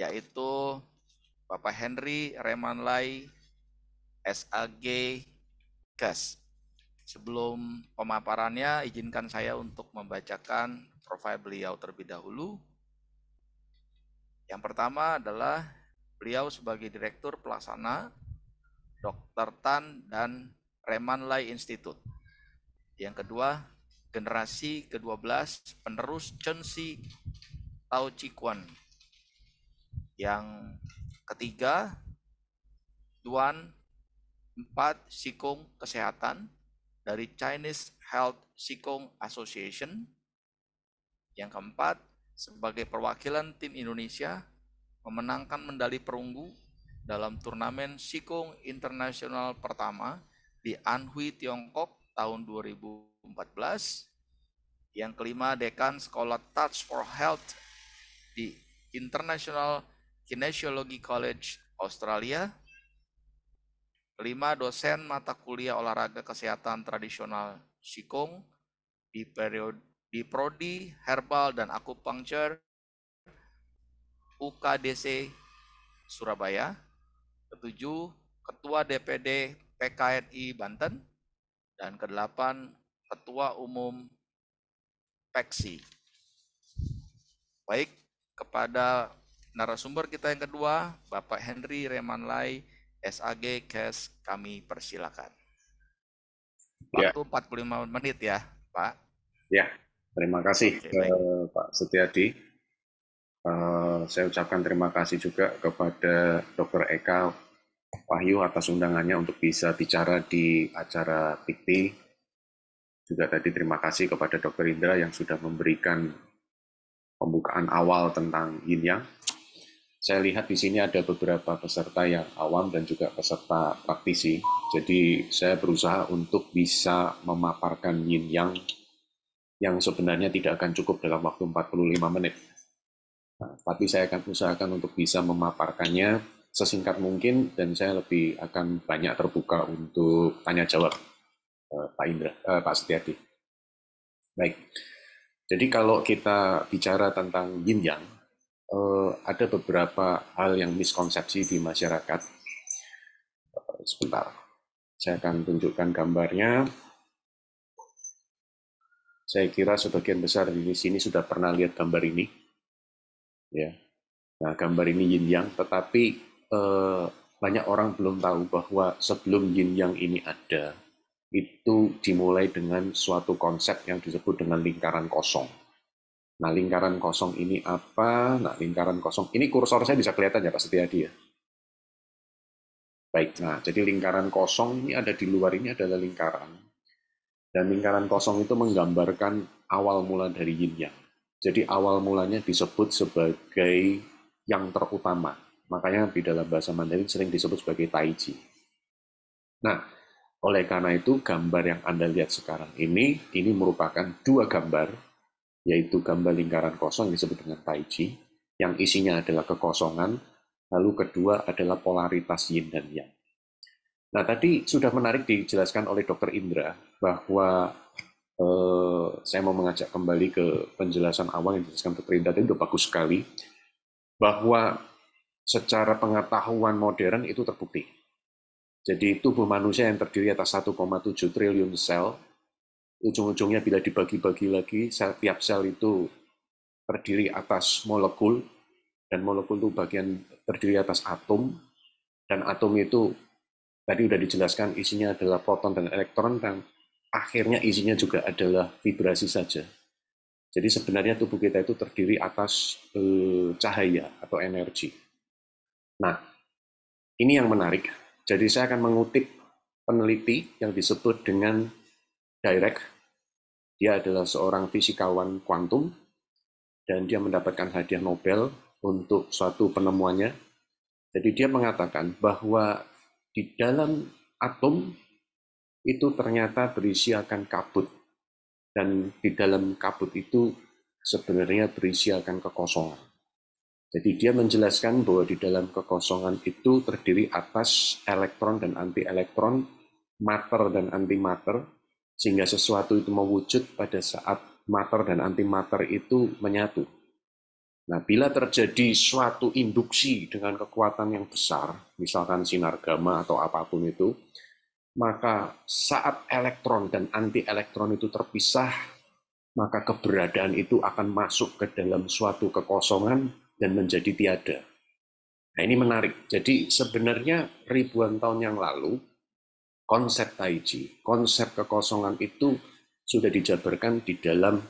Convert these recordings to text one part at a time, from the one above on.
yaitu Bapak Henry Remanlai, SAG, Gas. Sebelum pemaparannya, izinkan saya untuk membacakan profil beliau terlebih dahulu. Yang pertama adalah beliau sebagai Direktur Pelaksana Dr. Tan dan Remanlai Institute. Yang kedua, generasi ke-12 penerus Chen Shi Tao Chi Quan. Yang ketiga, Duan 4 Sikung Kesehatan dari Chinese Health Sikung Association. Yang keempat, sebagai perwakilan tim Indonesia memenangkan medali perunggu dalam turnamen Sikung Internasional pertama di Anhui, Tiongkok tahun 2014. Yang kelima, Dekan Sekolah Touch for Health di International Kinesiology College Australia. Kelima, dosen mata kuliah olahraga kesehatan tradisional Qigong di Prodi Herbal dan Akupunktur UKDC Surabaya. Ketujuh, Ketua DPD PKNI Banten. Dan kedelapan, Ketua Umum PEKSI. Baik, kepada narasumber kita yang kedua, Bapak Henry Remanlai, SAG, KES, kami persilakan. Waktu 45 menit ya, Pak. Ya, terima kasih Pak Setiadi. Saya ucapkan terima kasih juga kepada Dr. Eka Wahyu atas undangannya untuk bisa bicara di acara PIKTI. Juga tadi terima kasih kepada Dr. Indra yang sudah memberikan pembukaan awal tentang Yin Yang. Saya lihat di sini ada beberapa peserta yang awam dan juga peserta praktisi. Jadi saya berusaha untuk bisa memaparkan Yin Yang yang sebenarnya tidak akan cukup dalam waktu 45 menit. Nah, tapi saya akan usahakan untuk bisa memaparkannya sesingkat mungkin dan saya lebih akan banyak terbuka untuk tanya jawab Pak Indra, Pak Setiadi. Baik. Jadi kalau kita bicara tentang Yin Yang, ada beberapa hal yang miskonsepsi di masyarakat. Sebentar, saya akan tunjukkan gambarnya. Saya kira sebagian besar di sini sudah pernah lihat gambar ini. Ya. Nah, gambar ini Yin Yang, tetapi banyak orang belum tahu bahwa sebelum Yin Yang ini ada, itu dimulai dengan suatu konsep yang disebut dengan lingkaran kosong. Nah, lingkaran kosong ini apa? Nah, lingkaran kosong, ini kursor saya bisa kelihatan ya Pak Setiadi ya? Baik, nah jadi lingkaran kosong ini ada di luar ini adalah lingkaran. Dan lingkaran kosong itu menggambarkan awal mula dari Yin Yang. Jadi awal mulanya disebut sebagai yang terutama. Makanya di dalam bahasa Mandarin sering disebut sebagai Tai Chi. Nah, oleh karena itu gambar yang Anda lihat sekarang ini merupakan dua gambar, yaitu gambar lingkaran kosong yang disebut dengan Tai Chi, yang isinya adalah kekosongan, lalu kedua adalah polaritas Yin dan Yang. Nah, tadi sudah menarik dijelaskan oleh Dr. Indra bahwa saya mau mengajak kembali ke penjelasan awal yang dijelaskan Dr. Indra tadi, sudah bagus sekali, bahwa secara pengetahuan modern itu terbukti. Jadi tubuh manusia yang terdiri atas 1,7 triliun sel, ujung-ujungnya bila dibagi-bagi lagi, tiap sel itu terdiri atas molekul, dan molekul itu bagian terdiri atas atom, dan atom itu tadi sudah dijelaskan isinya adalah proton dan elektron, dan akhirnya isinya juga adalah vibrasi saja. Jadi sebenarnya tubuh kita itu terdiri atas cahaya atau energi. Nah, ini yang menarik. Jadi saya akan mengutip peneliti yang disebut dengan Dirac. Dia adalah seorang fisikawan kuantum, dan dia mendapatkan hadiah Nobel untuk suatu penemuannya. Jadi dia mengatakan bahwa di dalam atom itu ternyata berisi akan kabut. Dan di dalam kabut itu sebenarnya berisi akan kekosongan. Jadi dia menjelaskan bahwa di dalam kekosongan itu terdiri atas elektron dan anti-elektron, mater dan antimater, sehingga sesuatu itu mewujud pada saat mater dan antimater itu menyatu. Nah, bila terjadi suatu induksi dengan kekuatan yang besar, misalkan sinar gamma atau apapun itu, maka saat elektron dan anti-elektron itu terpisah, maka keberadaan itu akan masuk ke dalam suatu kekosongan dan menjadi tiada. Nah, ini menarik. Jadi sebenarnya ribuan tahun yang lalu, konsep Taiji, konsep kekosongan itu sudah dijabarkan di dalam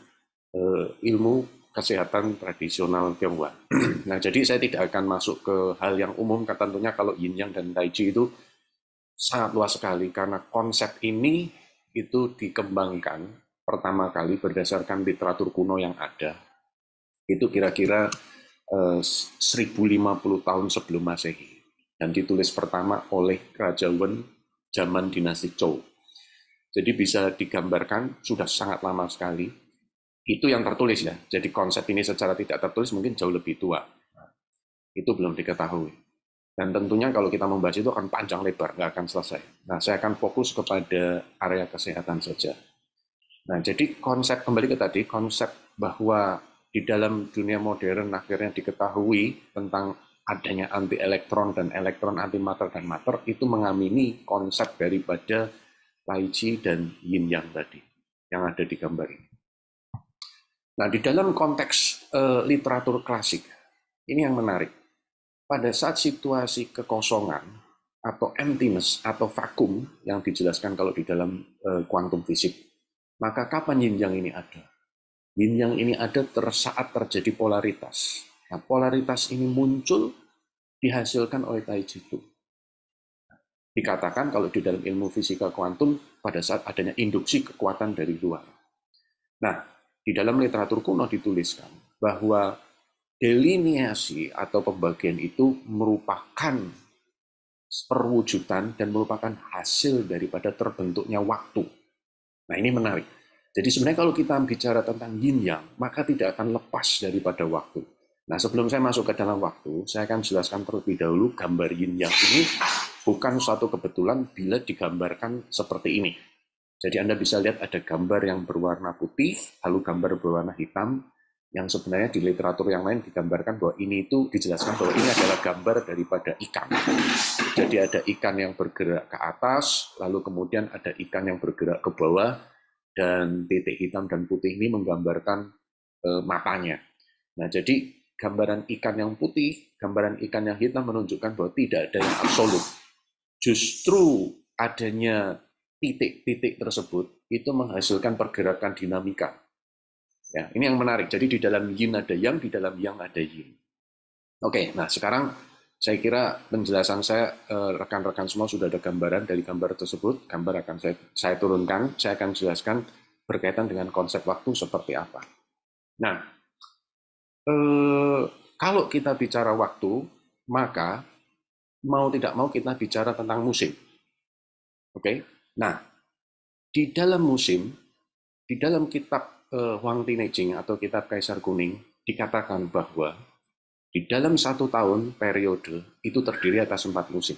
ilmu kesehatan tradisional Tionghoa. Nah, jadi saya tidak akan masuk ke hal yang umum, tentunya kalau Yin Yang dan Taiji itu sangat luas sekali, karena konsep ini itu dikembangkan pertama kali berdasarkan literatur kuno yang ada. Itu kira-kira 1050 tahun sebelum Masehi. Dan ditulis pertama oleh Raja Wen zaman dinasti Zhou. Jadi bisa digambarkan sudah sangat lama sekali. Itu yang tertulis ya. Jadi konsep ini secara tidak tertulis mungkin jauh lebih tua. Itu belum diketahui. Dan tentunya kalau kita membahas itu akan panjang lebar, nggak akan selesai. Nah, saya akan fokus kepada area kesehatan saja. Nah, jadi konsep, kembali ke tadi, konsep bahwa di dalam dunia modern akhirnya diketahui tentang adanya anti-elektron dan elektron antimater dan mater, itu mengamini konsep daripada Taiji dan Yin Yang tadi, yang ada di gambar ini. Nah, di dalam konteks literatur klasik, ini yang menarik. Pada saat situasi kekosongan atau emptiness atau vakum yang dijelaskan kalau di dalam kuantum fisik, maka kapan yin yang ini ada? Yin yang ini ada saat terjadi polaritas. Nah, polaritas ini muncul dihasilkan oleh Taiji itu. Dikatakan kalau di dalam ilmu fisika kuantum pada saat adanya induksi kekuatan dari luar. Nah, di dalam literatur kuno dituliskan bahwa deliniasi atau pembagian itu merupakan perwujudan dan merupakan hasil daripada terbentuknya waktu. Nah, ini menarik. Jadi sebenarnya kalau kita bicara tentang yin yang, maka tidak akan lepas daripada waktu. Nah, sebelum saya masuk ke dalam waktu, saya akan jelaskan terlebih dahulu gambar yin yang ini bukan suatu kebetulan bila digambarkan seperti ini. Jadi Anda bisa lihat ada gambar yang berwarna putih, lalu gambar berwarna hitam, yang sebenarnya di literatur yang lain digambarkan bahwa ini itu dijelaskan bahwa ini adalah gambar daripada ikan. Jadi ada ikan yang bergerak ke atas, lalu kemudian ada ikan yang bergerak ke bawah, dan titik hitam dan putih ini menggambarkan matanya. Nah, jadi gambaran ikan yang putih, gambaran ikan yang hitam menunjukkan bahwa tidak ada yang absolut. Justru adanya titik-titik tersebut itu menghasilkan pergerakan dinamika. Ya, ini yang menarik. Jadi di dalam yin ada yang, di dalam yang ada yin. Oke, nah sekarang saya kira penjelasan saya rekan-rekan semua sudah ada gambaran dari gambar tersebut. Gambar akan saya turunkan, saya akan jelaskan berkaitan dengan konsep waktu seperti apa. Nah, kalau kita bicara waktu, maka mau tidak mau kita bicara tentang musim. Oke, nah di dalam musim, di dalam kitab Huang Tinejing atau kitab Kaisar Kuning dikatakan bahwa di dalam 1 tahun periode itu terdiri atas 4 musim.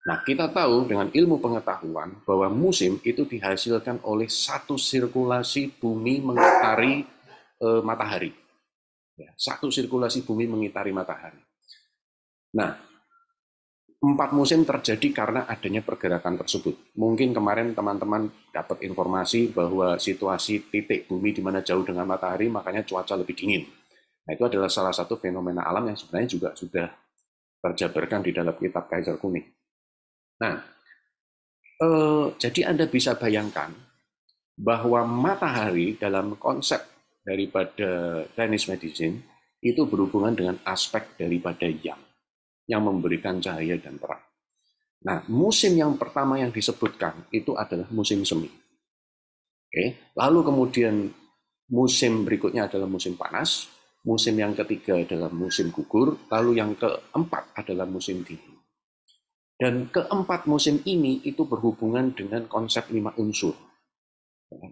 Nah, kita tahu dengan ilmu pengetahuan bahwa musim itu dihasilkan oleh satu sirkulasi bumi mengitari matahari. Ya, satu sirkulasi bumi mengitari matahari. Nah, 4 musim terjadi karena adanya pergerakan tersebut. Mungkin kemarin teman-teman dapat informasi bahwa situasi titik bumi di mana jauh dengan matahari, makanya cuaca lebih dingin. Nah, itu adalah salah satu fenomena alam yang sebenarnya juga sudah terjabarkan di dalam kitab Kaisar Kuning. Nah, jadi Anda bisa bayangkan bahwa matahari dalam konsep daripada Chinese medicine itu berhubungan dengan aspek daripada yang memberikan cahaya dan terang. Nah, musim yang pertama yang disebutkan itu adalah musim semi. Oke, lalu kemudian musim berikutnya adalah musim panas, musim yang ketiga adalah musim gugur, lalu yang keempat adalah musim dingin. Dan keempat musim ini itu berhubungan dengan konsep 5 unsur.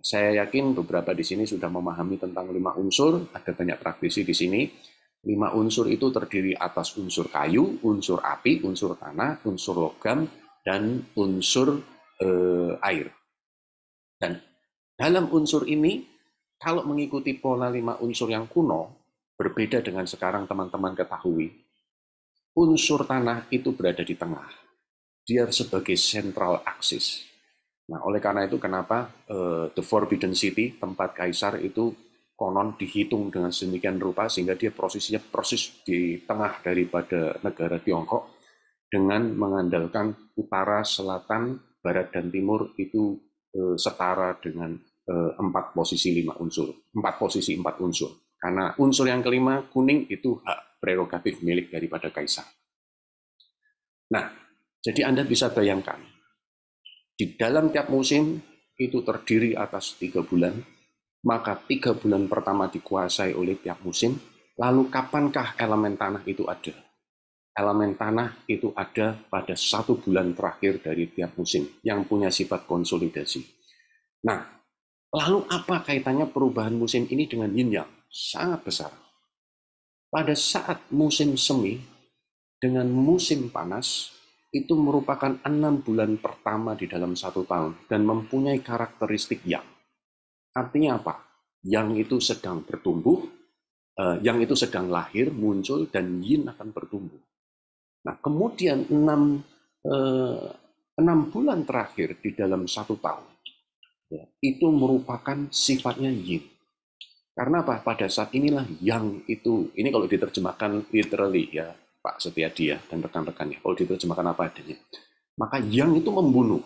Saya yakin beberapa di sini sudah memahami tentang 5 unsur, ada banyak praktisi di sini. 5 unsur itu terdiri atas unsur kayu, unsur api, unsur tanah, unsur logam, dan unsur air. Dan dalam unsur ini, kalau mengikuti pola 5 unsur yang kuno, Berbeda dengan sekarang teman-teman ketahui, unsur tanah itu berada di tengah. Dia sebagai central axis. Nah, oleh karena itu kenapa The Forbidden City, tempat kaisar itu konon dihitung dengan sedemikian rupa sehingga dia posisinya persis di tengah daripada negara Tiongkok dengan mengandalkan utara, selatan, barat, dan timur itu setara dengan 4 posisi 5 unsur. Karena unsur yang kelima, kuning, itu hak prerogatif milik daripada kaisar. Nah, jadi Anda bisa bayangkan, di dalam tiap musim itu terdiri atas 3 bulan, maka 3 bulan pertama dikuasai oleh tiap musim, lalu kapankah elemen tanah itu ada? Elemen tanah itu ada pada 1 bulan terakhir dari tiap musim yang punya sifat konsolidasi. Nah, lalu apa kaitannya perubahan musim ini dengan yin yang? Sangat besar. Pada saat musim semi dengan musim panas, itu merupakan 6 bulan pertama di dalam 1 tahun dan mempunyai karakteristik yang. Artinya apa? Yang itu sedang bertumbuh, yang itu sedang lahir, muncul, dan yin akan bertumbuh. Nah, kemudian 6 bulan terakhir di dalam 1 tahun, ya, itu merupakan sifatnya yin. Karena apa? Pada saat inilah yang itu, ini kalau diterjemahkan literally ya, Pak Setiadi ya, dan rekan-rekannya, kalau diterjemahkan apa adanya, maka yang itu membunuh,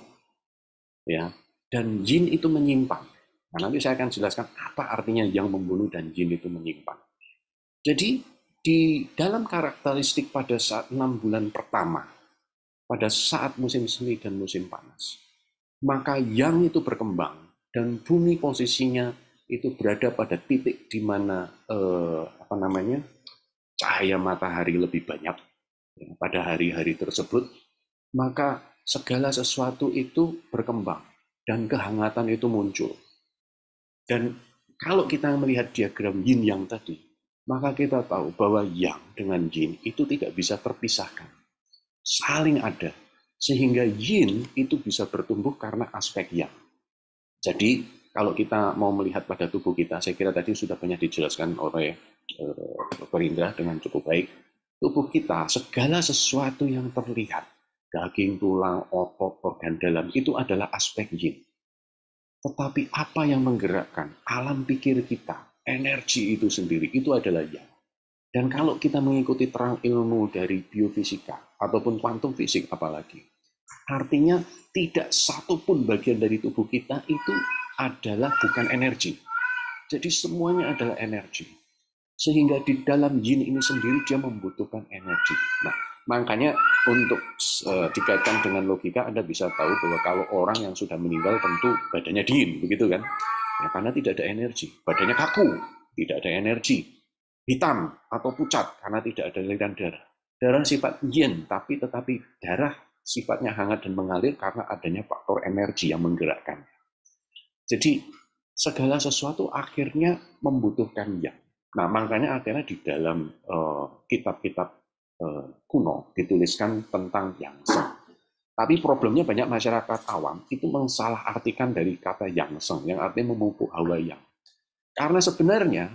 ya, dan yin itu menyimpang. Nah, nanti saya akan jelaskan apa artinya yang membunuh dan yin itu menyimpang. Jadi di dalam karakteristik pada saat 6 bulan pertama, pada saat musim semi dan musim panas, maka yang itu berkembang dan bumi posisinya itu berada pada titik di mana cahaya matahari lebih banyak ya, pada hari-hari tersebut, maka segala sesuatu itu berkembang dan kehangatan itu muncul. Dan kalau kita melihat diagram yin yang tadi, maka kita tahu bahwa yang dengan yin itu tidak bisa terpisahkan. Saling ada. Sehingga yin itu bisa bertumbuh karena aspek yang. Jadi kalau kita mau melihat pada tubuh kita, saya kira tadi sudah banyak dijelaskan oleh Dr. Indra dengan cukup baik. Tubuh kita, segala sesuatu yang terlihat, daging, tulang, otot, organ dalam, itu adalah aspek yin. Tetapi apa yang menggerakkan alam pikir kita, energi itu sendiri, itu adalah yang. Dan kalau kita mengikuti terang ilmu dari biofisika, ataupun kuantum fisik apalagi, artinya tidak satupun bagian dari tubuh kita itu adalah bukan energi. Jadi semuanya adalah energi. Sehingga di dalam yin ini sendiri dia membutuhkan energi. Nah, makanya untuk dikaitkan dengan logika, Anda bisa tahu bahwa kalau orang yang sudah meninggal tentu badannya dingin, begitu kan? Ya, karena tidak ada energi. Badannya kaku, tidak ada energi. Hitam atau pucat karena tidak ada aliran darah. Darah sifat yin, tetapi darah sifatnya hangat dan mengalir karena adanya faktor energi yang menggerakkan. Jadi segala sesuatu akhirnya membutuhkan yang. Nah, makanya akhirnya di dalam kitab-kitab kuno dituliskan tentang yang seng. Tapi problemnya banyak masyarakat awam itu mensalahartikan dari kata yang seng, yang artinya memupuk hawa yang. Karena sebenarnya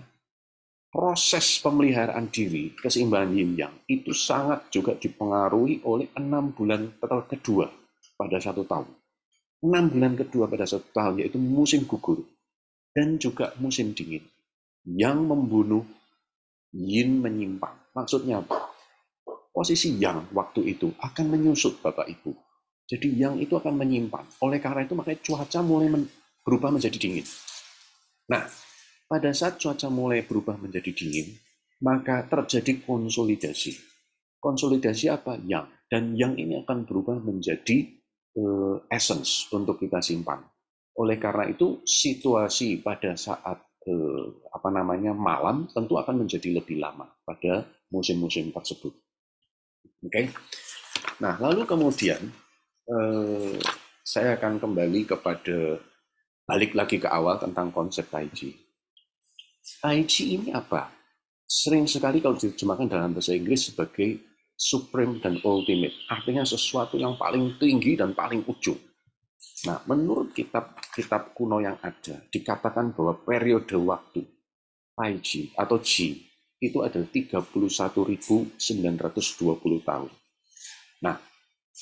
proses pemeliharaan diri, keseimbangan yin yang, itu sangat juga dipengaruhi oleh 6 bulan kedua pada 1 tahun. 6 bulan kedua pada 1 tahun, yaitu musim gugur dan juga musim dingin. Yang membunuh, yin menyimpang. Maksudnya apa? Posisi yang waktu itu akan menyusut Bapak Ibu. Jadi yang itu akan menyimpang. Oleh karena itu makanya cuaca mulai berubah menjadi dingin. Nah, pada saat cuaca mulai berubah menjadi dingin, maka terjadi konsolidasi. Konsolidasi apa? Yang. Dan yang ini akan berubah menjadi essence untuk kita simpan. Oleh karena itu, situasi pada saat malam tentu akan menjadi lebih lama pada musim-musim tersebut. Oke. Nah, lalu kemudian saya akan kembali kepada balik lagi ke awal tentang konsep Tai Chi. Tai Chi ini apa? Sering sekali kalau diterjemahkan dalam bahasa Inggris sebagai supreme dan ultimate. Artinya sesuatu yang paling tinggi dan paling ujung. Nah, menurut kitab-kitab kuno yang ada, dikatakan bahwa periode waktu Tai Chi atau Qi itu adalah 31.920 tahun. Nah,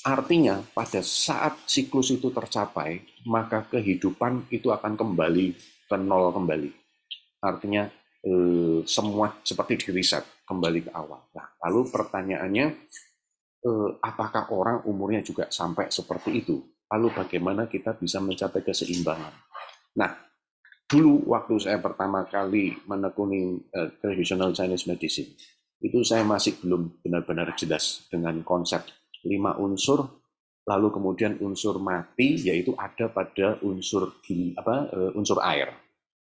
artinya pada saat siklus itu tercapai, maka kehidupan itu akan kembali ke nol kembali. Artinya semua seperti di reset, kembali ke awal. Nah, lalu pertanyaannya, apakah orang umurnya juga sampai seperti itu? Lalu bagaimana kita bisa mencapai keseimbangan? Nah, dulu waktu saya pertama kali menekuni traditional Chinese medicine, itu saya masih belum benar-benar jelas dengan konsep 5 unsur, lalu kemudian unsur mati, yaitu ada pada unsur unsur air,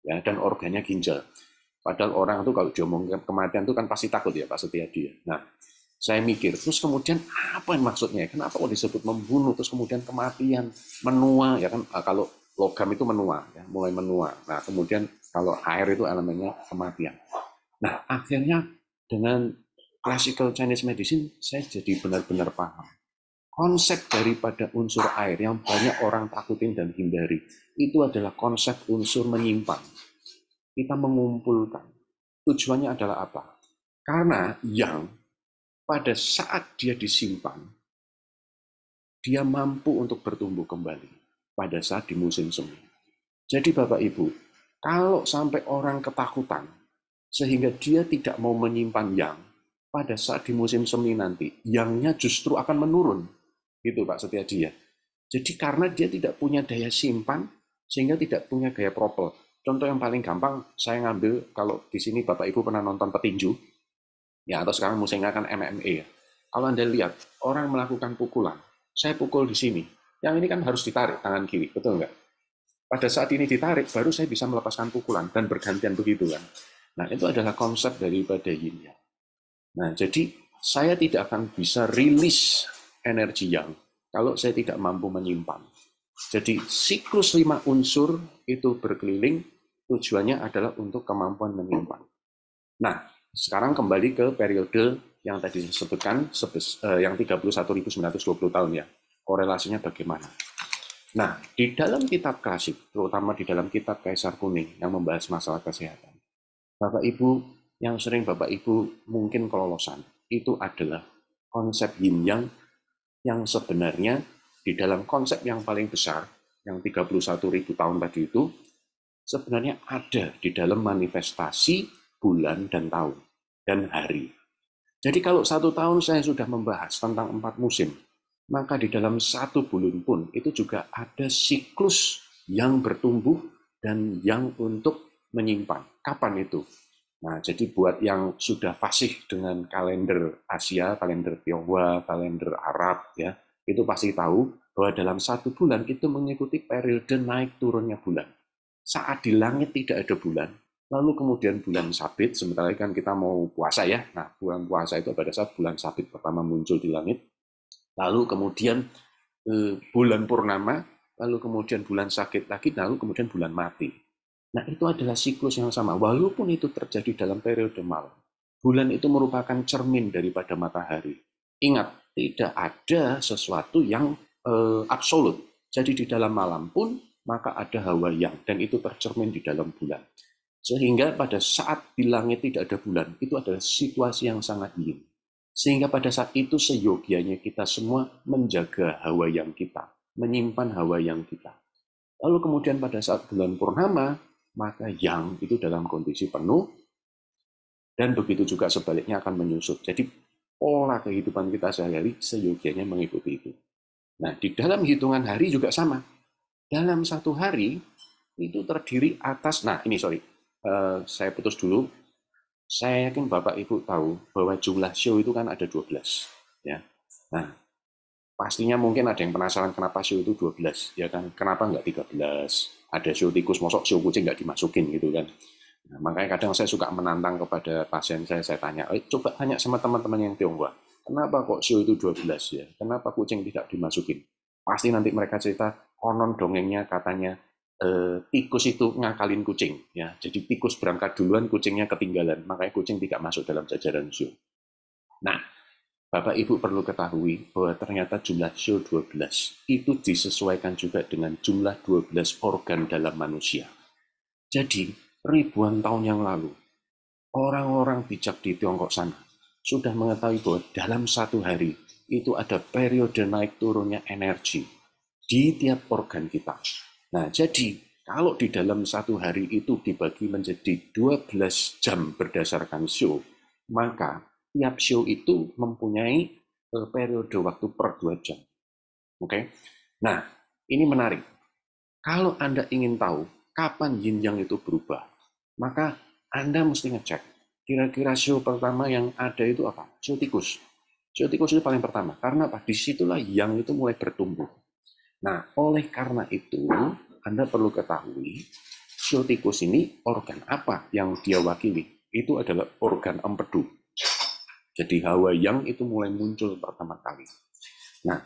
ya, dan organnya ginjal. Padahal orang itu kalau diomong kematian itu kan pasti takut ya Pak Setiadi. Nah, saya mikir, terus kemudian apa yang maksudnya? Kenapa kok disebut membunuh, terus kemudian kematian, menua, ya kan? Kalau logam itu menua, ya, mulai menua. Nah, kemudian kalau air itu elemennya kematian. Nah, akhirnya dengan classical Chinese medicine, saya jadi benar-benar paham. Konsep daripada unsur air yang banyak orang takutin dan hindari, itu adalah konsep unsur menyimpan. Kita mengumpulkan. Tujuannya adalah apa? Karena yang pada saat dia disimpan, dia mampu untuk bertumbuh kembali pada saat di musim semi. Jadi Bapak Ibu, kalau sampai orang ketakutan, sehingga dia tidak mau menyimpan yang, pada saat di musim semi nanti, yangnya justru akan menurun. Gitu Pak Setiadi ya. Jadi karena dia tidak punya daya simpan, sehingga tidak punya daya propel. Contoh yang paling gampang, saya ngambil, kalau di sini Bapak Ibu pernah nonton petinju, ya, atau sekarang musimnya kan MMA ya. Kalau Anda lihat, orang melakukan pukulan, saya pukul di sini, yang ini kan harus ditarik tangan kiri, betul nggak? Pada saat ini ditarik, baru saya bisa melepaskan pukulan, dan bergantian begitu kan. Nah, itu adalah konsep daripada yin yang. Nah, jadi saya tidak akan bisa rilis energi yang kalau saya tidak mampu menyimpan. Jadi siklus 5 unsur itu berkeliling, tujuannya adalah untuk kemampuan menyimpan. Nah, sekarang kembali ke periode yang tadi disebutkan, yang 31.920 tahun ya. Korelasinya bagaimana? Nah, di dalam kitab klasik, terutama di dalam kitab Kaisar Kuning yang membahas masalah kesehatan, Bapak Ibu, yang sering Bapak Ibu mungkin kelolosan, itu adalah konsep yin yang sebenarnya di dalam konsep yang paling besar, yang 31.000 tahun tadi itu, sebenarnya ada di dalam manifestasi bulan dan tahun, dan hari. Jadi kalau 1 tahun saya sudah membahas tentang 4 musim, maka di dalam 1 bulan pun itu juga ada siklus yang bertumbuh dan yang untuk menyimpan. Kapan itu? Nah, jadi buat yang sudah fasih dengan kalender Asia, kalender Tionghoa, kalender Arab, ya, itu pasti tahu bahwa dalam 1 bulan itu mengikuti periode naik turunnya bulan. Saat di langit tidak ada bulan, lalu kemudian bulan sabit, sementara kan kita mau puasa ya, nah bulan puasa itu pada saat bulan sabit pertama muncul di langit, lalu kemudian bulan purnama, lalu kemudian bulan sakit lagi, lalu kemudian bulan mati. Nah, itu adalah siklus yang sama, walaupun itu terjadi dalam periode malam. Bulan itu merupakan cermin daripada matahari. Ingat, tidak ada sesuatu yang absolut. Jadi di dalam malam pun, maka ada hawa yang, dan itu tercermin di dalam bulan. Sehingga pada saat di langit tidak ada bulan, itu adalah situasi yang sangat yin. Sehingga pada saat itu seyogianya kita semua menjaga hawa yang kita, menyimpan hawa yang kita. Lalu kemudian pada saat bulan purnama, maka yang itu dalam kondisi penuh, dan begitu juga sebaliknya akan menyusut. Jadi pola kehidupan kita sehari-hari seyogianya mengikuti itu. Nah, di dalam hitungan hari juga sama. Dalam 1 hari, itu terdiri atas, nah ini saya putus dulu. Saya yakin Bapak Ibu tahu bahwa jumlah show itu kan ada 12. Ya. Nah, pastinya mungkin ada yang penasaran kenapa show itu 12. Ya kan, kenapa nggak 13? Ada show tikus, mosok show kucing nggak dimasukin gitu kan. Nah, makanya kadang saya suka menantang kepada pasien saya tanya, coba tanya sama teman-teman yang Tionghoa, kenapa kok show itu 12 ya? Kenapa kucing tidak dimasukin? Pasti nanti mereka cerita, konon dongengnya katanya, tikus itu ngakalin kucing. Ya. Jadi tikus berangkat duluan, kucingnya ketinggalan. Makanya kucing tidak masuk dalam jajaran show. Nah, Bapak Ibu perlu ketahui bahwa ternyata jumlah show 12 itu disesuaikan juga dengan jumlah 12 organ dalam manusia. Jadi, ribuan tahun yang lalu, orang-orang bijak di Tiongkok sana sudah mengetahui bahwa dalam satu hari itu ada periode naik turunnya energi di tiap organ kita. Nah, jadi kalau di dalam satu hari itu dibagi menjadi 12 jam berdasarkan show, maka tiap show itu mempunyai periode waktu per 2 jam. Oke? Nah, ini menarik. Kalau Anda ingin tahu kapan yin yang itu berubah, maka Anda mesti ngecek. Kira-kira show pertama yang ada itu apa? Show tikus. Show tikus itu paling pertama. Karena apa? Disitulah yang itu mulai bertumbuh. Nah, oleh karena itu, Anda perlu ketahui, show tikus ini organ apa yang dia wakili? Itu adalah organ empedu. Jadi hawa yang itu mulai muncul pertama kali. Nah,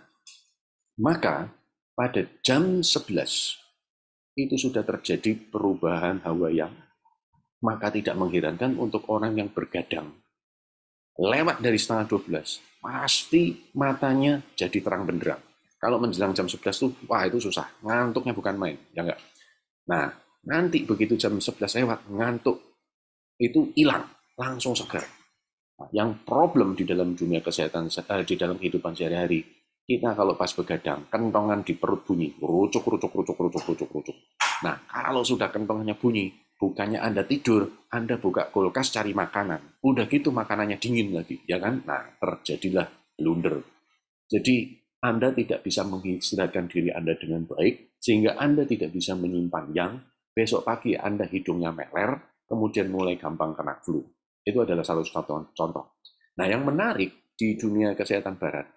maka pada jam 11 itu sudah terjadi perubahan hawa yang, maka tidak mengherankan untuk orang yang bergadang. Lewat dari setengah 12, pasti matanya jadi terang benderang. Kalau menjelang jam 11 tuh, wah itu susah. Ngantuknya bukan main, ya enggak? Nah, nanti begitu jam 11 lewat, ngantuk itu hilang, langsung segar. Nah, yang problem di dalam dunia kesehatan, di dalam kehidupan sehari-hari, kita kalau pas begadang, kentongan di perut bunyi, rucuk, rucuk, rucuk, rucuk, rucuk, rucuk. Nah, kalau sudah kentongannya bunyi, bukannya Anda tidur, Anda buka kulkas cari makanan. Udah gitu makanannya dingin lagi, ya kan? Nah, terjadilah blunder. Jadi, Anda tidak bisa mengistirahatkan diri Anda dengan baik, sehingga Anda tidak bisa menyimpan yang, besok pagi Anda hidungnya meler, kemudian mulai gampang kena flu. Itu adalah salah satu contoh. Nah, yang menarik di dunia kesehatan barat,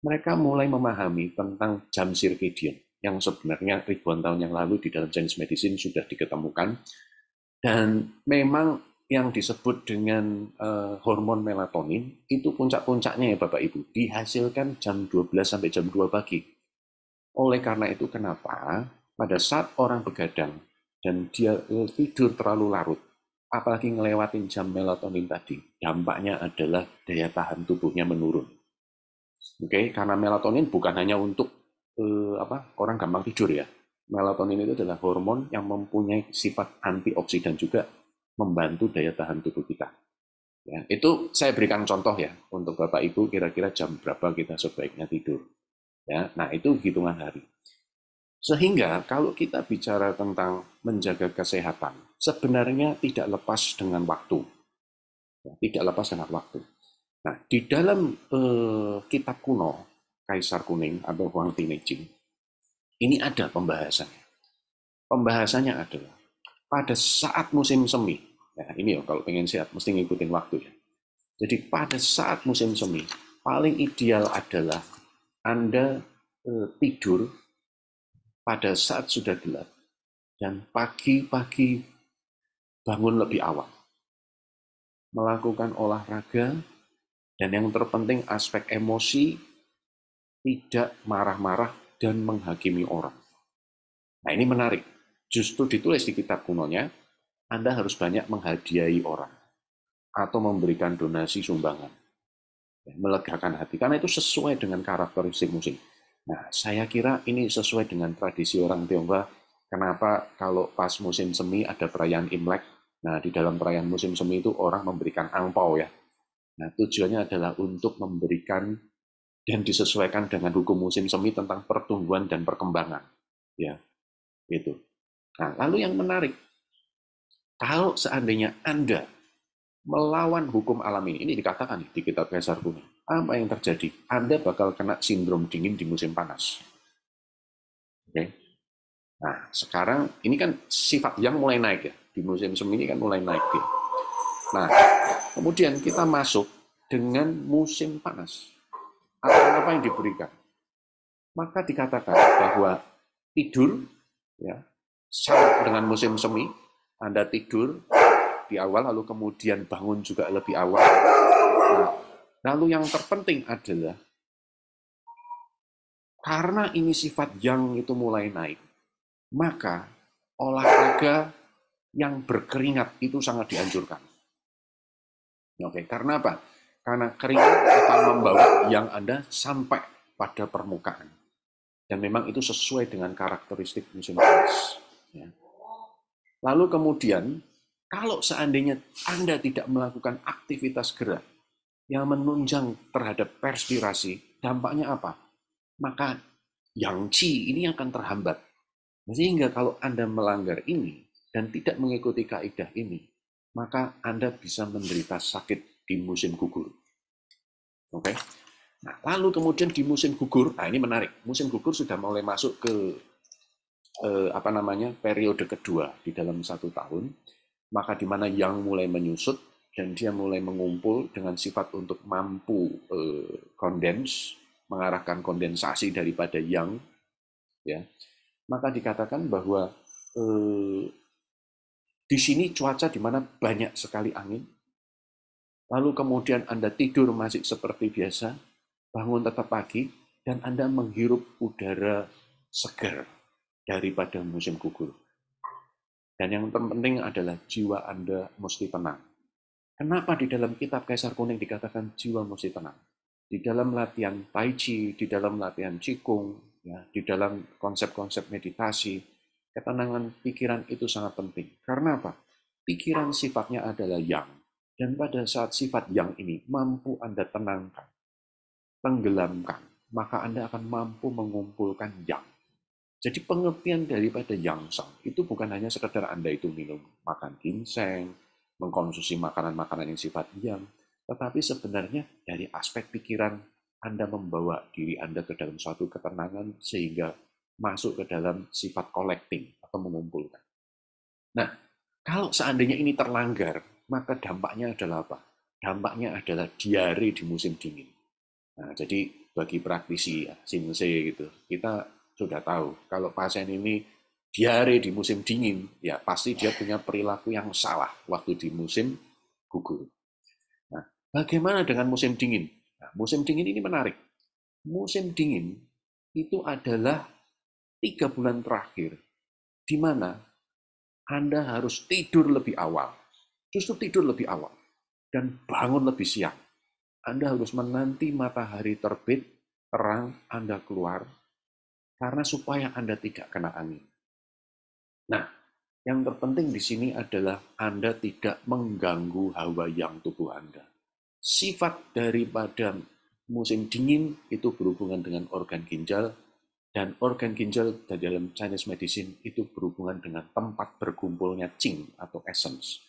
mereka mulai memahami tentang jam circadian, yang sebenarnya ribuan tahun yang lalu di dalam sains medicine sudah diketemukan, dan memang yang disebut dengan hormon melatonin itu puncak-puncaknya ya Bapak Ibu dihasilkan jam 12 sampai jam 2 pagi. Oleh karena itu kenapa pada saat orang begadang dan dia tidur terlalu larut, apalagi ngelewatin jam melatonin tadi, dampaknya adalah daya tahan tubuhnya menurun. Oke, karena melatonin bukan hanya untuk orang gampang tidur ya. Melatonin itu adalah hormon yang mempunyai sifat antioksidan juga, membantu daya tahan tubuh kita. Ya, itu saya berikan contoh ya untuk Bapak Ibu kira-kira jam berapa kita sebaiknya tidur. Ya, nah itu hitungan hari. Sehingga kalau kita bicara tentang menjaga kesehatan, sebenarnya tidak lepas dengan waktu. Ya, tidak lepas dengan waktu. Nah, di dalam kitab kuno, Kaisar Kuning atau Huang Tinijing, ini ada pembahasannya. Pembahasannya adalah pada saat musim semi. Nah, ini ya kalau pengen sehat mesti ngikutin waktu ya. Jadi pada saat musim semi, paling ideal adalah Anda tidur pada saat sudah gelap dan pagi-pagi bangun lebih awal. Melakukan olahraga dan yang terpenting aspek emosi, tidak marah-marah dan menghakimi orang. Nah ini menarik. Justru ditulis di kitab kunonya, Anda harus banyak menghadiahi orang atau memberikan donasi sumbangan. Melegakan hati, karena itu sesuai dengan karakteristik musim. Nah, saya kira ini sesuai dengan tradisi orang Tionghoa. Kenapa kalau pas musim semi ada perayaan Imlek, nah di dalam perayaan musim semi itu orang memberikan angpau ya. Nah, tujuannya adalah untuk memberikan dan disesuaikan dengan hukum musim semi tentang pertumbuhan dan perkembangan. Ya, gitu. Nah, lalu yang menarik, kalau seandainya Anda melawan hukum alam ini dikatakan di kitab Kaisar Kuning, apa yang terjadi? Anda bakal kena sindrom dingin di musim panas. Oke. Nah, sekarang ini kan sifat yang mulai naik ya. Di musim semi ini kan mulai naik dia. Nah, kemudian kita masuk dengan musim panas. Apa yang diberikan? Maka dikatakan bahwa tidur ya, sama dengan musim semi, Anda tidur di awal lalu kemudian bangun juga lebih awal. Nah, lalu yang terpenting adalah karena ini sifat yang itu mulai naik, maka olahraga yang berkeringat itu sangat dianjurkan. Oke, karena apa? Karena keringat akan membawa yang Anda sampai pada permukaan. Dan memang itu sesuai dengan karakteristik musim panas. Ya. Lalu kemudian, Kalau seandainya Anda tidak melakukan aktivitas gerak yang menunjang terhadap perspirasi, dampaknya apa? Maka yang qi ini akan terhambat. Sehingga kalau Anda melanggar ini dan tidak mengikuti kaidah ini, maka Anda bisa menderita sakit di musim gugur. Oke? Nah, lalu kemudian di musim gugur, nah ini menarik. Musim gugur sudah mulai masuk ke periode kedua di dalam 1 tahun, maka di mana yang mulai menyusut dan dia mulai mengumpul dengan sifat untuk mampu kondens, mengarahkan kondensasi daripada yang, ya, maka dikatakan bahwa di sini cuaca di mana banyak sekali angin, lalu kemudian Anda tidur masih seperti biasa, bangun tetap pagi, dan Anda menghirup udara segar daripada musim gugur. Dan yang terpenting adalah jiwa Anda mesti tenang. Kenapa di dalam kitab Kaisar Kuning dikatakan jiwa mesti tenang? Di dalam latihan Tai Chi, di dalam latihan Qigong, ya, di dalam konsep-konsep meditasi, ketenangan pikiran itu sangat penting. Karena apa? Pikiran sifatnya adalah yang. Dan pada saat sifat yang ini mampu Anda tenangkan, tenggelamkan, maka Anda akan mampu mengumpulkan yang. Jadi pengertian daripada yang sang itu bukan hanya sekedar Anda itu minum, makan ginseng, mengkonsumsi makanan-makanan yang sifat yang, tetapi sebenarnya dari aspek pikiran Anda membawa diri Anda ke dalam suatu ketenangan sehingga masuk ke dalam sifat collecting atau mengumpulkan. Nah, kalau seandainya ini terlanggar, maka dampaknya adalah apa? Dampaknya adalah diare di musim dingin. Nah, jadi bagi praktisi ya, Shinsei gitu, kita sudah tahu kalau pasien ini diare di musim dingin, ya pasti dia punya perilaku yang salah waktu di musim gugur. Nah, bagaimana dengan musim dingin? Nah, musim dingin ini menarik. Musim dingin itu adalah 3 bulan terakhir, di mana Anda harus tidur lebih awal. Justru tidur lebih awal dan bangun lebih siang. Anda harus menanti matahari terbit, terang, Anda keluar, karena supaya Anda tidak kena angin. Nah, yang terpenting di sini adalah Anda tidak mengganggu hawa yang tubuh Anda. Sifat daripada musim dingin itu berhubungan dengan organ ginjal, dan organ ginjal di dalam Chinese medicine itu berhubungan dengan tempat berkumpulnya qing atau essence.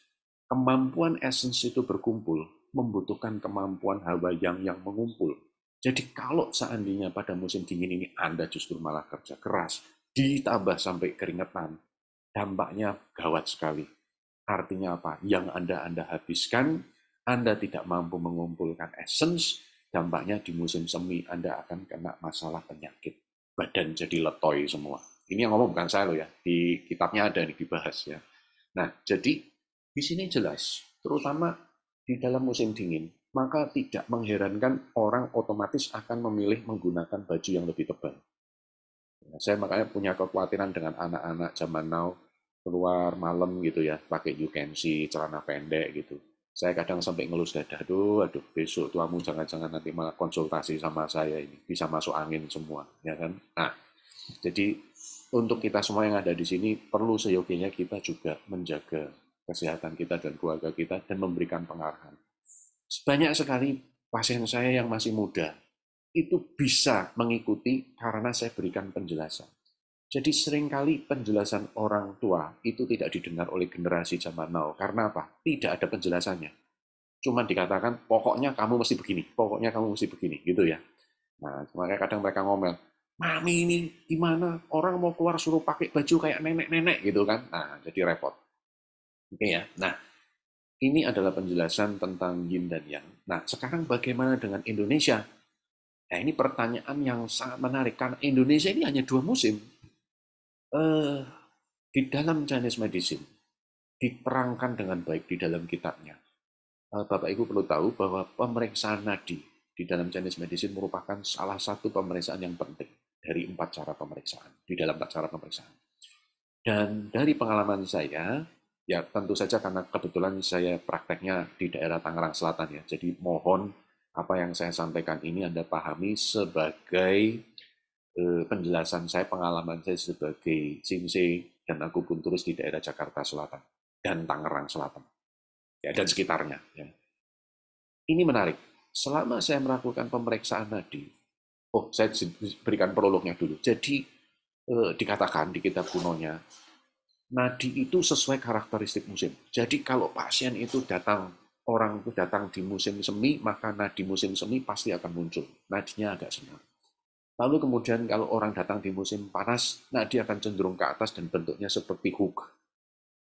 Kemampuan essence itu berkumpul membutuhkan kemampuan hawa yang mengumpul. Jadi kalau seandainya pada musim dingin ini Anda justru malah kerja keras, ditambah sampai keringetan, dampaknya gawat sekali. Artinya apa? Yang Anda habiskan, Anda tidak mampu mengumpulkan essence, dampaknya di musim semi Anda akan kena masalah penyakit. Badan jadi letoy semua. Ini yang ngomong bukan saya loh ya, di kitabnya ada nih dibahas ya. Nah, jadi di sini jelas, terutama di dalam musim dingin, maka tidak mengherankan orang otomatis akan memilih menggunakan baju yang lebih tebal. Saya makanya punya kekhawatiran dengan anak-anak zaman now keluar malam gitu ya, pakai you can see, celana pendek gitu. Saya kadang sampai ngelus dada, aduh, besok tuamu jangan-jangan nanti malah konsultasi sama saya ini, bisa masuk angin semua, ya kan? Nah, jadi untuk kita semua yang ada di sini perlu seyogianya kita juga menjaga kesehatan kita dan keluarga kita dan memberikan pengarahan. Banyak sekali pasien saya yang masih muda itu bisa mengikuti karena saya berikan penjelasan. Jadi seringkali penjelasan orang tua itu tidak didengar oleh generasi zaman now. Karena apa? Tidak ada penjelasannya. Cuma dikatakan, pokoknya kamu mesti begini, pokoknya kamu mesti begini, gitu ya. Nah, makanya kadang mereka ngomel, Mami ini gimana? Orang mau keluar suruh pakai baju kayak nenek-nenek gitu kan. Nah, jadi repot. Oke ya. Nah, ini adalah penjelasan tentang yin dan yang. Nah, sekarang bagaimana dengan Indonesia? Nah, ini pertanyaan yang sangat menarik karena Indonesia ini hanya 2 musim. Di dalam Chinese medicine diterangkan dengan baik di dalam kitabnya. Bapak Ibu perlu tahu bahwa pemeriksaan nadi di dalam Chinese medicine merupakan salah satu pemeriksaan yang penting dari 4 cara pemeriksaan, di dalam 4 cara pemeriksaan. Dan dari pengalaman saya, ya tentu saja karena kebetulan saya prakteknya di daerah Tangerang Selatan ya, jadi mohon apa yang saya sampaikan ini Anda pahami sebagai penjelasan saya, pengalaman saya sebagai Shinsei dan akupunturis di daerah Jakarta Selatan. dan Tangerang Selatan, ya, dan sekitarnya. Ya. Ini menarik. Selama saya melakukan pemeriksaan nadi, saya berikan prolognya dulu. Jadi dikatakan di kitab kunonya, nadi itu sesuai karakteristik musim. Jadi kalau pasien itu datang, orang itu datang di musim semi, maka nadi musim semi pasti akan muncul. Nadinya agak senang. Lalu kemudian kalau orang datang di musim panas, nadi akan cenderung ke atas dan bentuknya seperti hook.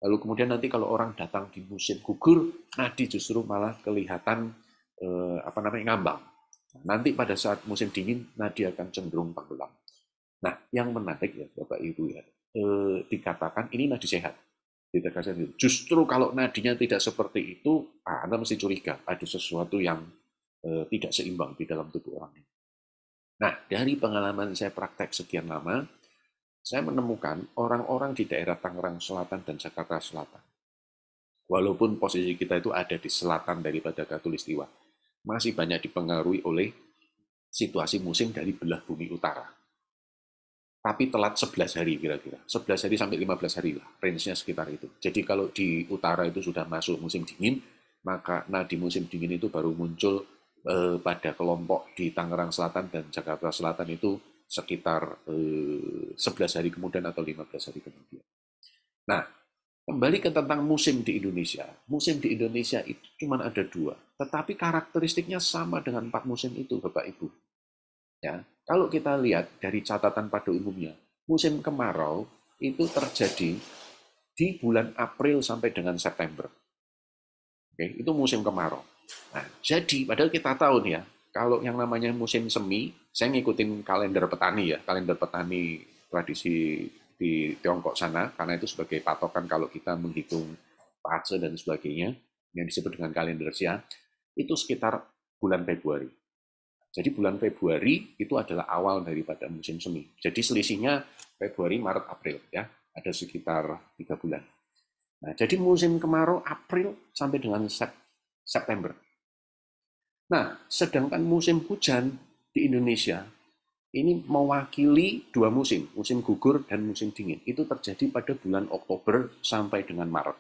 Lalu kemudian nanti kalau orang datang di musim gugur, nadi justru malah kelihatan ngambang. Nanti pada saat musim dingin, nadi akan cenderung tenggelam. Nah, yang menarik ya Bapak Ibu ya, dikatakan ini nadi sehat. Justru kalau nadinya tidak seperti itu, Anda mesti curiga ada sesuatu yang tidak seimbang di dalam tubuh orang ini. Nah, dari pengalaman saya praktek sekian lama, saya menemukan orang-orang di daerah Tangerang Selatan dan Jakarta Selatan, walaupun posisi kita itu ada di selatan daripada Katulistiwa, masih banyak dipengaruhi oleh situasi musim dari belah bumi utara. Tapi telat 11 hari kira-kira. 11 hari sampai 15 hari lah, range-nya sekitar itu. Jadi kalau di utara itu sudah masuk musim dingin, maka di musim dingin itu baru muncul pada kelompok di Tangerang Selatan dan Jakarta Selatan itu sekitar 11 hari kemudian atau 15 hari kemudian. Nah, kembali ke tentang musim di Indonesia. Musim di Indonesia itu cuma ada 2, tetapi karakteristiknya sama dengan 4 musim itu, Bapak Ibu. Ya, kalau kita lihat dari catatan pada umumnya, musim kemarau itu terjadi di bulan April sampai dengan September. Oke, itu musim kemarau. Nah, jadi padahal kita tahu nih ya, kalau yang namanya musim semi, saya ngikutin kalender petani ya, kalender petani tradisi di Tiongkok sana, karena itu sebagai patokan kalau kita menghitung fase dan sebagainya, yang disebut dengan kalender Sia, itu sekitar bulan Februari. Jadi bulan Februari itu adalah awal daripada musim semi. Jadi selisihnya Februari, Maret, April ya, ada sekitar 3 bulan. Nah, jadi musim kemarau April sampai dengan September. Nah, sedangkan musim hujan di Indonesia ini mewakili 2 musim, musim gugur dan musim dingin. Itu terjadi pada bulan Oktober sampai dengan Maret.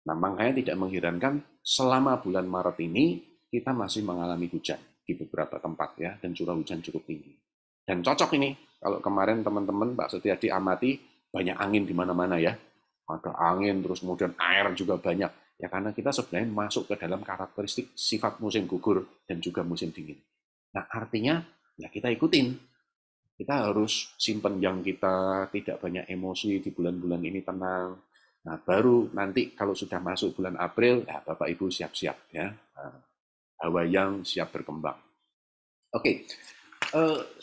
Nah, makanya tidak mengherankan selama bulan Maret ini kita masih mengalami hujan di beberapa tempat ya, dan curah hujan cukup tinggi. Dan cocok ini, kalau kemarin teman-teman Pak Setiadi amati, banyak angin di mana-mana ya. Ada angin, terus kemudian air juga banyak. Ya karena kita sebenarnya masuk ke dalam karakteristik sifat musim gugur dan juga musim dingin. Nah artinya, ya kita ikutin. Kita harus simpen yang kita, tidak banyak emosi di bulan-bulan ini, tenang. Nah baru nanti kalau sudah masuk bulan April, ya Bapak Ibu siap-siap ya. Hawa yang siap berkembang. Oke,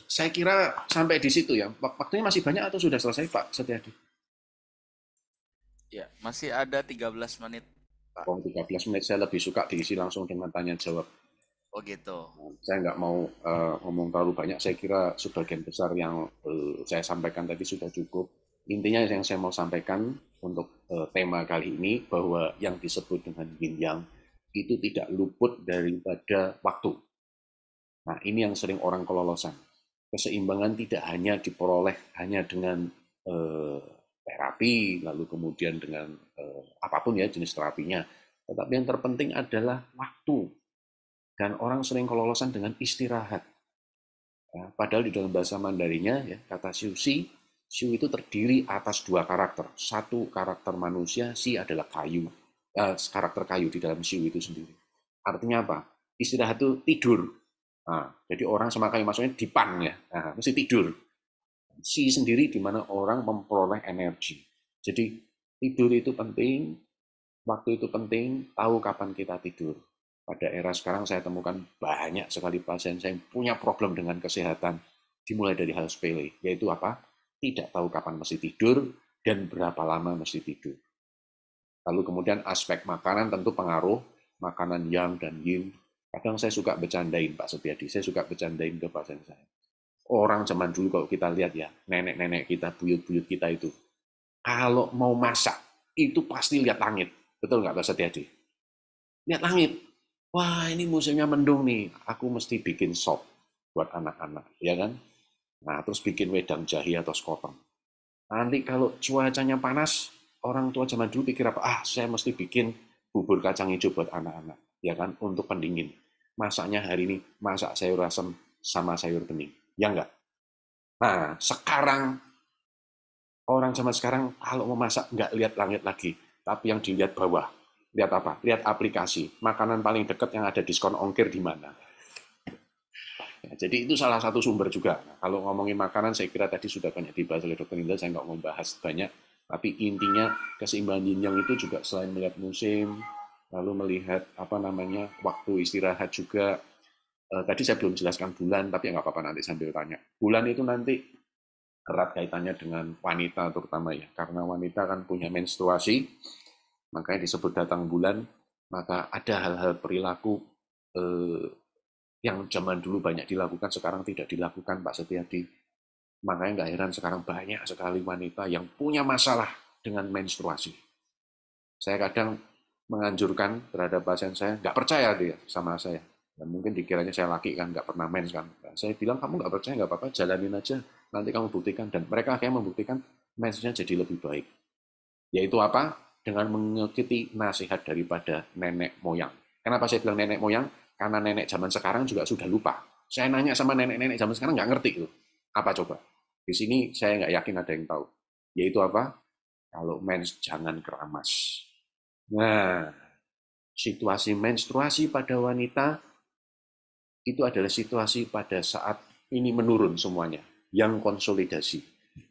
saya kira sampai di situ ya. Waktunya masih banyak atau sudah selesai Pak Setiadi? Ya, masih ada 13 menit, Pak. Oh, 13 menit saya lebih suka diisi langsung dengan tanya jawab. Oh gitu. Saya nggak mau ngomong terlalu banyak. Saya kira sebagian besar yang saya sampaikan tadi sudah cukup. Intinya yang saya mau sampaikan untuk tema kali ini bahwa yang disebut dengan yin yang itu tidak luput daripada waktu. Nah, ini yang sering orang kelolosan. Keseimbangan tidak hanya diperoleh hanya dengan eh, terapi, lalu kemudian dengan apapun ya jenis terapinya. Tetapi yang terpenting adalah waktu. Dan orang sering kelolosan dengan istirahat. Ya, padahal di dalam bahasa Mandarinya, ya, kata Xiu Si, Xiu itu terdiri atas 2 karakter. Satu karakter manusia, Si adalah kayu. Karakter kayu di dalam Xiu itu sendiri. Artinya apa? Istirahat itu tidur. Nah, jadi orang sama kayu maksudnya dipan ya. Nah, mesti tidur. Si sendiri di mana orang memperoleh energi. Jadi tidur itu penting, waktu itu penting, tahu kapan kita tidur. Pada era sekarang saya temukan banyak sekali pasien saya yang punya problem dengan kesehatan, dimulai dari hal sepele, yaitu apa? Tidak tahu kapan mesti tidur dan berapa lama mesti tidur. Lalu kemudian aspek makanan tentu pengaruh, makanan yang dan yin. Kadang saya suka bercandain Pak Setiadi, saya suka bercandain ke pasien saya. Orang zaman dulu kalau kita lihat ya, nenek-nenek kita, buyut-buyut kita itu, kalau mau masak, itu pasti lihat langit. Betul nggak Pak Setiadi? Lihat langit. Wah ini musimnya mendung nih, aku mesti bikin sop buat anak-anak, ya kan? Nah terus bikin wedang jahe atau sekoteng. Nanti kalau cuacanya panas, orang tua zaman dulu pikir apa? Ah, saya mesti bikin bubur kacang hijau buat anak-anak, ya kan, untuk pendingin. Masaknya hari ini masak sayur asam sama sayur bening, ya enggak? Nah, sekarang orang zaman sekarang kalau mau masak nggak lihat langit lagi, tapi yang dilihat bawah. Lihat apa? Lihat aplikasi. Makanan paling dekat yang ada diskon ongkir di mana. Ya, jadi itu salah satu sumber juga. Nah, kalau ngomongin makanan, saya kira tadi sudah banyak dibahas oleh Dr. Indra, saya nggak mau bahas banyak. Tapi intinya keseimbangan yin yang itu juga selain melihat musim, lalu melihat apa namanya waktu istirahat juga. Tadi saya belum jelaskan bulan, tapi nggak apa-apa nanti sambil tanya. Bulan itu nanti erat kaitannya dengan wanita terutama ya, karena wanita kan punya menstruasi, makanya disebut datang bulan, maka ada hal-hal perilaku eh, yang zaman dulu banyak dilakukan, sekarang tidak dilakukan, Pak Setiadi. Makanya nggak heran sekarang banyak sekali wanita yang punya masalah dengan menstruasi. Saya kadang menganjurkan terhadap pasien saya, nggak percaya dia sama saya. Dan mungkin dikiranya saya laki kan, nggak pernah mens kan. Nah, saya bilang, kamu nggak percaya, nggak apa-apa, jalanin aja. Nanti kamu buktikan. Dan mereka akhirnya membuktikan mensnya jadi lebih baik. Yaitu apa? Dengan mengikuti nasihat daripada nenek moyang. Kenapa saya bilang nenek moyang? Karena nenek zaman sekarang juga sudah lupa. Saya nanya sama nenek-nenek zaman sekarang nggak ngerti itu. Apa coba? Di sini saya nggak yakin ada yang tahu. Yaitu apa? Kalau mens jangan keramas. Nah, situasi menstruasi pada wanita itu adalah situasi pada saat ini menurun semuanya, yang konsolidasi.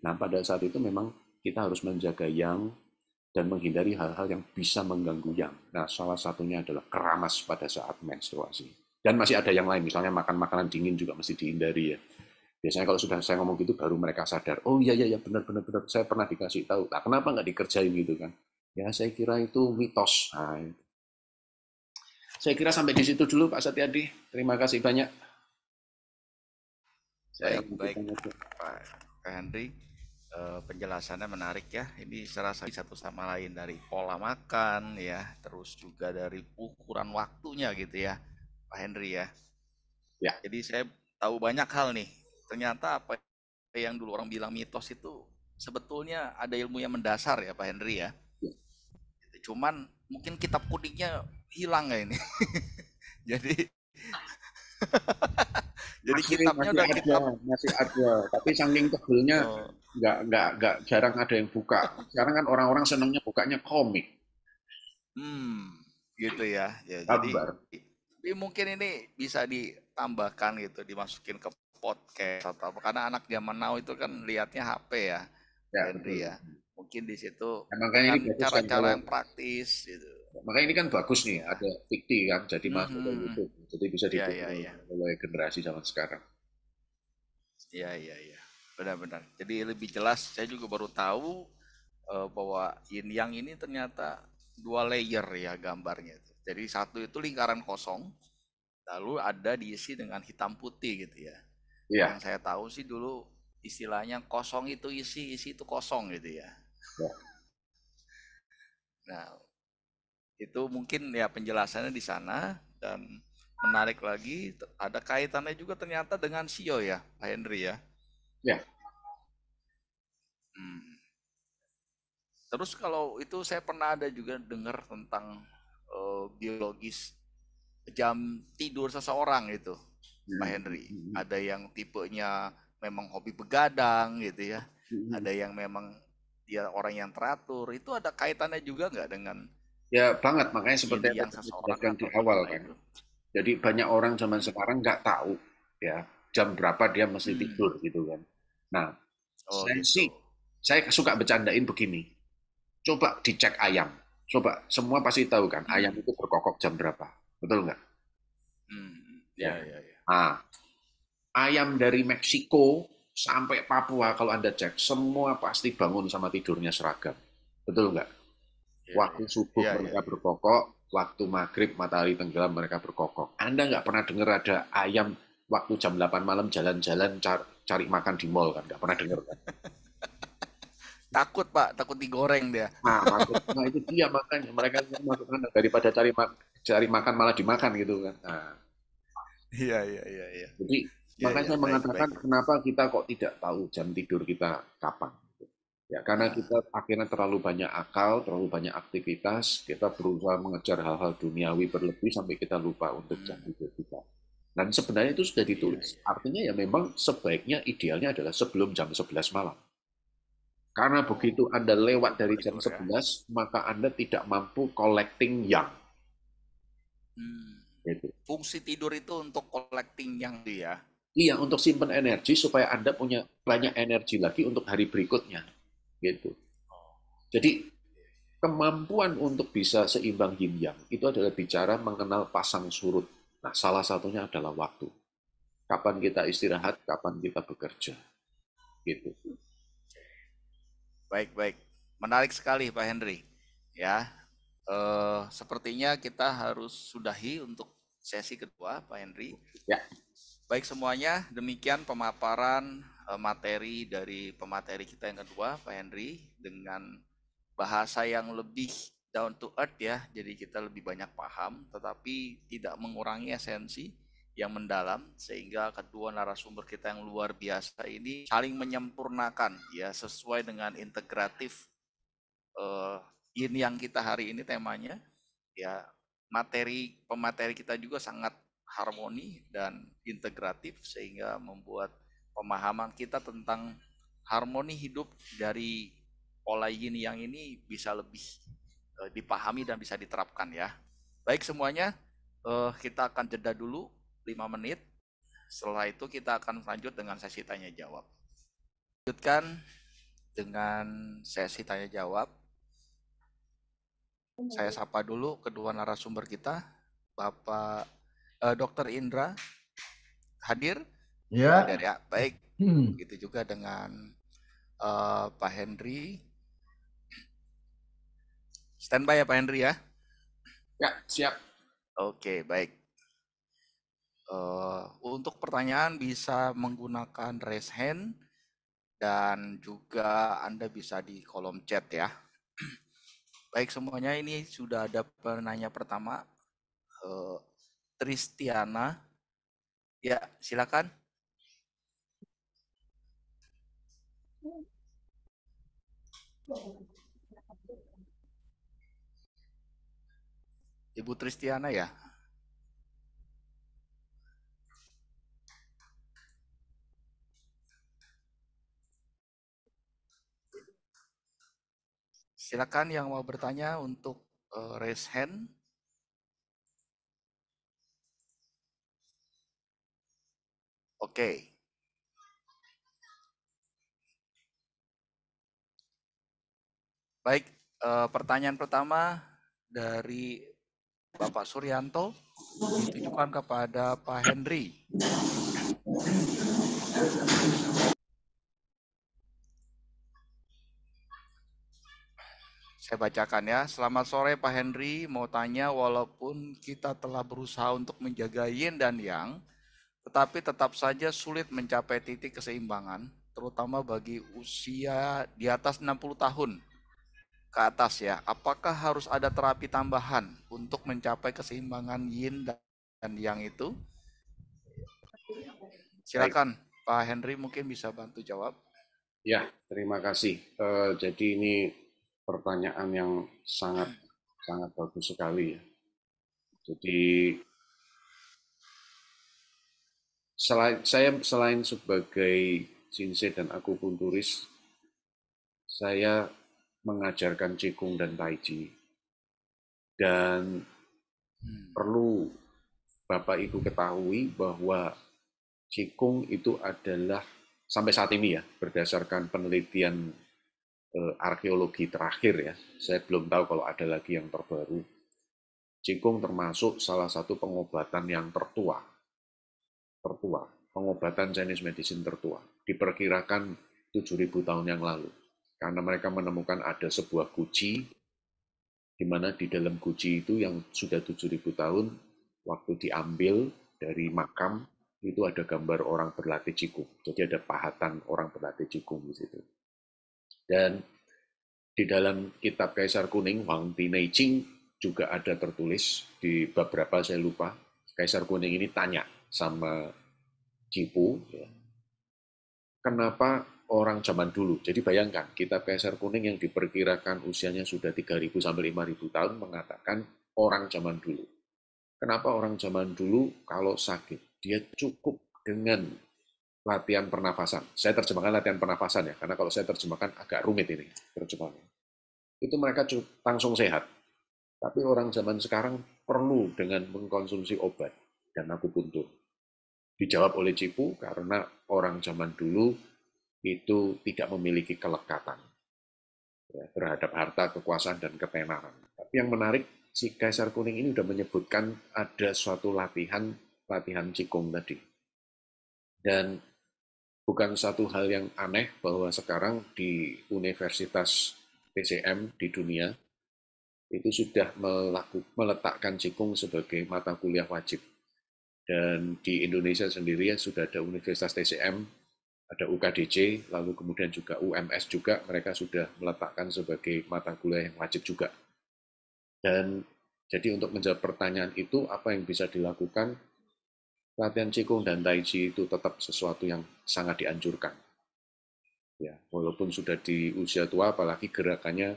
Nah, pada saat itu memang kita harus menjaga yang dan menghindari hal-hal yang bisa mengganggu yang. Nah, salah satunya adalah keramas pada saat menstruasi. Dan masih ada yang lain, misalnya makan makanan dingin juga mesti dihindari ya. Biasanya kalau sudah saya ngomong gitu baru mereka sadar, oh iya iya benar benar benar, saya pernah dikasih tahu. Nah, kenapa nggak dikerjain gitu kan? Ya saya kira itu mitos. Nah, saya kira sampai di situ dulu Pak Satyadi. Terima kasih banyak. Saya Baik, baik, lanjutkan aja. Pak Henry. Penjelasannya menarik ya. Ini serasa satu sama lain dari pola makan ya, terus juga dari ukuran waktunya gitu ya, Pak Henry ya. Ya, Jadi saya tahu banyak hal nih. Ternyata apa yang dulu orang bilang mitos itu sebetulnya ada ilmu yang mendasar ya, Pak Henry ya. Cuman mungkin kitab kuningnya hilang ya ini. Jadi jadi masih kitabnya masih udah ada, kitab masih ada. Tapi saking tebelnya oh, nggak jarang ada yang buka. Sekarang kan orang-orang senangnya bukanya komik, gitu ya. Ya jadi kabar. tapi mungkin ini bisa ditambahkan gitu, dimasukin ke podcast atau apa. Karena anak zaman now itu kan lihatnya HP ya, Pak Ya Henry betul. ya. Mungkin di situ Nah, makanya ini dengan bagus kan cara-cara kalau yang praktis gitu. makanya ini kan bagus nih Ya. ada Tikti kan jadi masuk ke Mhm. YouTube. Jadi bisa Ya, ditiru ya, ya. oleh generasi zaman sekarang. Ya, ya, ya. Benar-benar. Jadi lebih jelas. Saya juga baru tahu bahwa yin yang ini ternyata dua layer ya gambarnya itu. Jadi satu itu lingkaran kosong, lalu ada diisi dengan hitam putih gitu ya. Kalau Iya, yang saya tahu sih dulu istilahnya kosong itu isi, isi itu kosong gitu ya. ya. Nah, itu mungkin ya penjelasannya di sana dan menarik lagi ada kaitannya juga ternyata dengan sio ya, Pak Henry ya. Ya, Hmm. Terus kalau itu saya pernah ada juga dengar tentang biologis jam tidur seseorang itu, Pak Henry. Ada yang tipenya memang hobi begadang gitu ya. Ada yang memang dia orang yang teratur. Itu ada kaitannya juga nggak dengan ya banget. Makanya seperti yin yang yang tadi saya seseorang jelaskan di atau awal gimana kan. itu? Jadi banyak orang zaman Hmm. sekarang nggak tahu ya jam berapa dia mesti Hmm. tidur gitu kan. Nah, Oh saya gitu. sih saya suka bercandain begini. Coba dicek ayam. Coba semua pasti tahu kan ayam Hmm. itu berkokok jam berapa. Betul nggak? Hmm. Ya. Ya, ya, ya. Nah, ayam dari Meksiko sampai Papua kalau Anda cek semua pasti bangun sama tidurnya seragam. Betul nggak? Ya, Waktu ya. subuh Ya, ya, mereka ya. berkokok, waktu maghrib matahari tenggelam mereka berkokok. Anda nggak pernah dengar ada ayam waktu jam 8 malam jalan-jalan cari makan di mall kan? Nggak pernah dengar kan? Takut Pak, takut digoreng dia. Nah, nah itu dia makanya mereka masuk sana daripada cari makan malah dimakan gitu kan. Nah, Iya, iya, iya, iya. jadi Iya, makanya iya, saya baik, mengatakan baik. kenapa kita kok tidak tahu jam tidur kita kapan. Ya, karena Nah, kita akhirnya terlalu banyak akal, terlalu banyak aktivitas, kita berusaha mengejar hal-hal duniawi berlebih sampai kita lupa untuk hmm, janji kita. Dan sebenarnya itu sudah iya, ditulis. iya. Artinya ya memang sebaiknya idealnya adalah sebelum jam 11 malam. Karena Oh, begitu Anda lewat sebelum dari jam tidur ya. 11, maka Anda tidak mampu collecting yang. Hmm. Gitu. Fungsi tidur itu untuk collecting yang itu ya. Iya, untuk simpan energi supaya Anda punya banyak energi lagi untuk hari berikutnya. Gitu. Oh, Jadi kemampuan untuk bisa seimbang yin yang itu adalah bicara mengenal pasang surut. Nah, salah satunya adalah waktu. Kapan kita istirahat, kapan kita bekerja. Gitu. baik, baik. Menarik sekali Pak Henry. Ya, sepertinya kita harus sudahi untuk sesi kedua, Pak Henry. Ya, Baik semuanya, demikian pemaparan materi dari pemateri kita yang kedua, Pak Henry, dengan bahasa yang lebih down to earth ya, jadi kita lebih banyak paham, tetapi tidak mengurangi esensi yang mendalam, sehingga kedua narasumber kita yang luar biasa ini saling menyempurnakan ya, sesuai dengan integratif yin yang kita hari ini temanya ya, materi pemateri kita juga sangat harmoni dan integratif sehingga membuat pemahaman kita tentang harmoni hidup dari pola yin yang ini bisa lebih dipahami dan bisa diterapkan ya. Baik semuanya, kita akan jeda dulu 5 menit. Setelah itu kita akan lanjut dengan sesi tanya jawab. Lanjutkan dengan sesi tanya jawab. Saya sapa dulu kedua narasumber kita, Bapak Dr. Indra hadir? Hadir Ya, ya, baik. hmm. Begitu juga dengan Pak Henry. Standby ya Pak Henry ya. ya, siap. Oke, baik. Untuk pertanyaan bisa menggunakan raise hand dan juga Anda bisa di kolom chat ya. Baik semuanya, ini sudah ada penanya pertama, eh, Tristiana. Ya, silakan. Ibu Tristiana ya. Silakan yang mau bertanya untuk raise hand. Oke. Baik, pertanyaan pertama dari Bapak Suryanto ditujukan kepada Pak Henry. Saya bacakan ya. Selamat sore Pak Henry, mau tanya walaupun kita telah berusaha untuk menjaga yin dan yang, tetapi tetap saja sulit mencapai titik keseimbangan, terutama bagi usia di atas 60 tahun ke atas ya. Apakah harus ada terapi tambahan untuk mencapai keseimbangan yin dan yang itu? Baik. Silakan Pak Henry mungkin bisa bantu jawab. Ya, terima kasih. Jadi ini pertanyaan yang sangat sangat bagus sekali ya. Jadi selain sebagai Shinsei dan akupunturis, saya mengajarkan Qigong dan Tai Chi. Dan perlu Bapak Ibu ketahui bahwa Qigong itu adalah sampai saat ini ya, berdasarkan penelitian arkeologi terakhir ya, saya belum tahu kalau ada lagi yang terbaru. Qigong termasuk salah satu pengobatan yang tertua, pengobatan Chinese medicine tertua. Diperkirakan 7.000 tahun yang lalu. Karena mereka menemukan ada sebuah guci, di mana di dalam guci itu yang sudah 7.000 tahun, waktu diambil dari makam, itu ada gambar orang berlatih Qigong. Jadi ada pahatan orang berlatih Qigong di situ. Dan di dalam kitab Kaisar Kuning, Wang Di Neijing, juga ada tertulis di bab berapa saya lupa. Kaisar Kuning ini tanya sama Cipu, ya, kenapa orang zaman dulu. Jadi bayangkan, kitab Kaisar Kuning yang diperkirakan usianya sudah 3.000 sampai 5.000 tahun mengatakan orang zaman dulu. Kenapa orang zaman dulu kalau sakit, dia cukup dengan latihan pernafasan. Saya terjemahkan latihan pernafasan ya, karena kalau saya terjemahkan agak rumit ini terjemahannya. Itu mereka langsung sehat. Tapi orang zaman sekarang perlu dengan mengkonsumsi obat dan akupuntur. Dijawab oleh Cipu karena orang zaman dulu itu tidak memiliki kelekatan ya, terhadap harta, kekuasaan, dan ketenaran. Tapi yang menarik, si Kaisar Kuning ini sudah menyebutkan ada suatu latihan Qigong tadi. Dan bukan satu hal yang aneh bahwa sekarang di Universitas TCM di dunia itu sudah meletakkan Qigong sebagai mata kuliah wajib. Dan di Indonesia sendiri ya sudah ada Universitas TCM, ada UKDC, lalu kemudian juga UMS juga, mereka sudah meletakkan sebagai mata kuliah yang wajib juga. Dan jadi untuk menjawab pertanyaan itu, apa yang bisa dilakukan? Latihan Qigong dan Tai Chi itu tetap sesuatu yang sangat dianjurkan. Ya, walaupun sudah di usia tua, apalagi gerakannya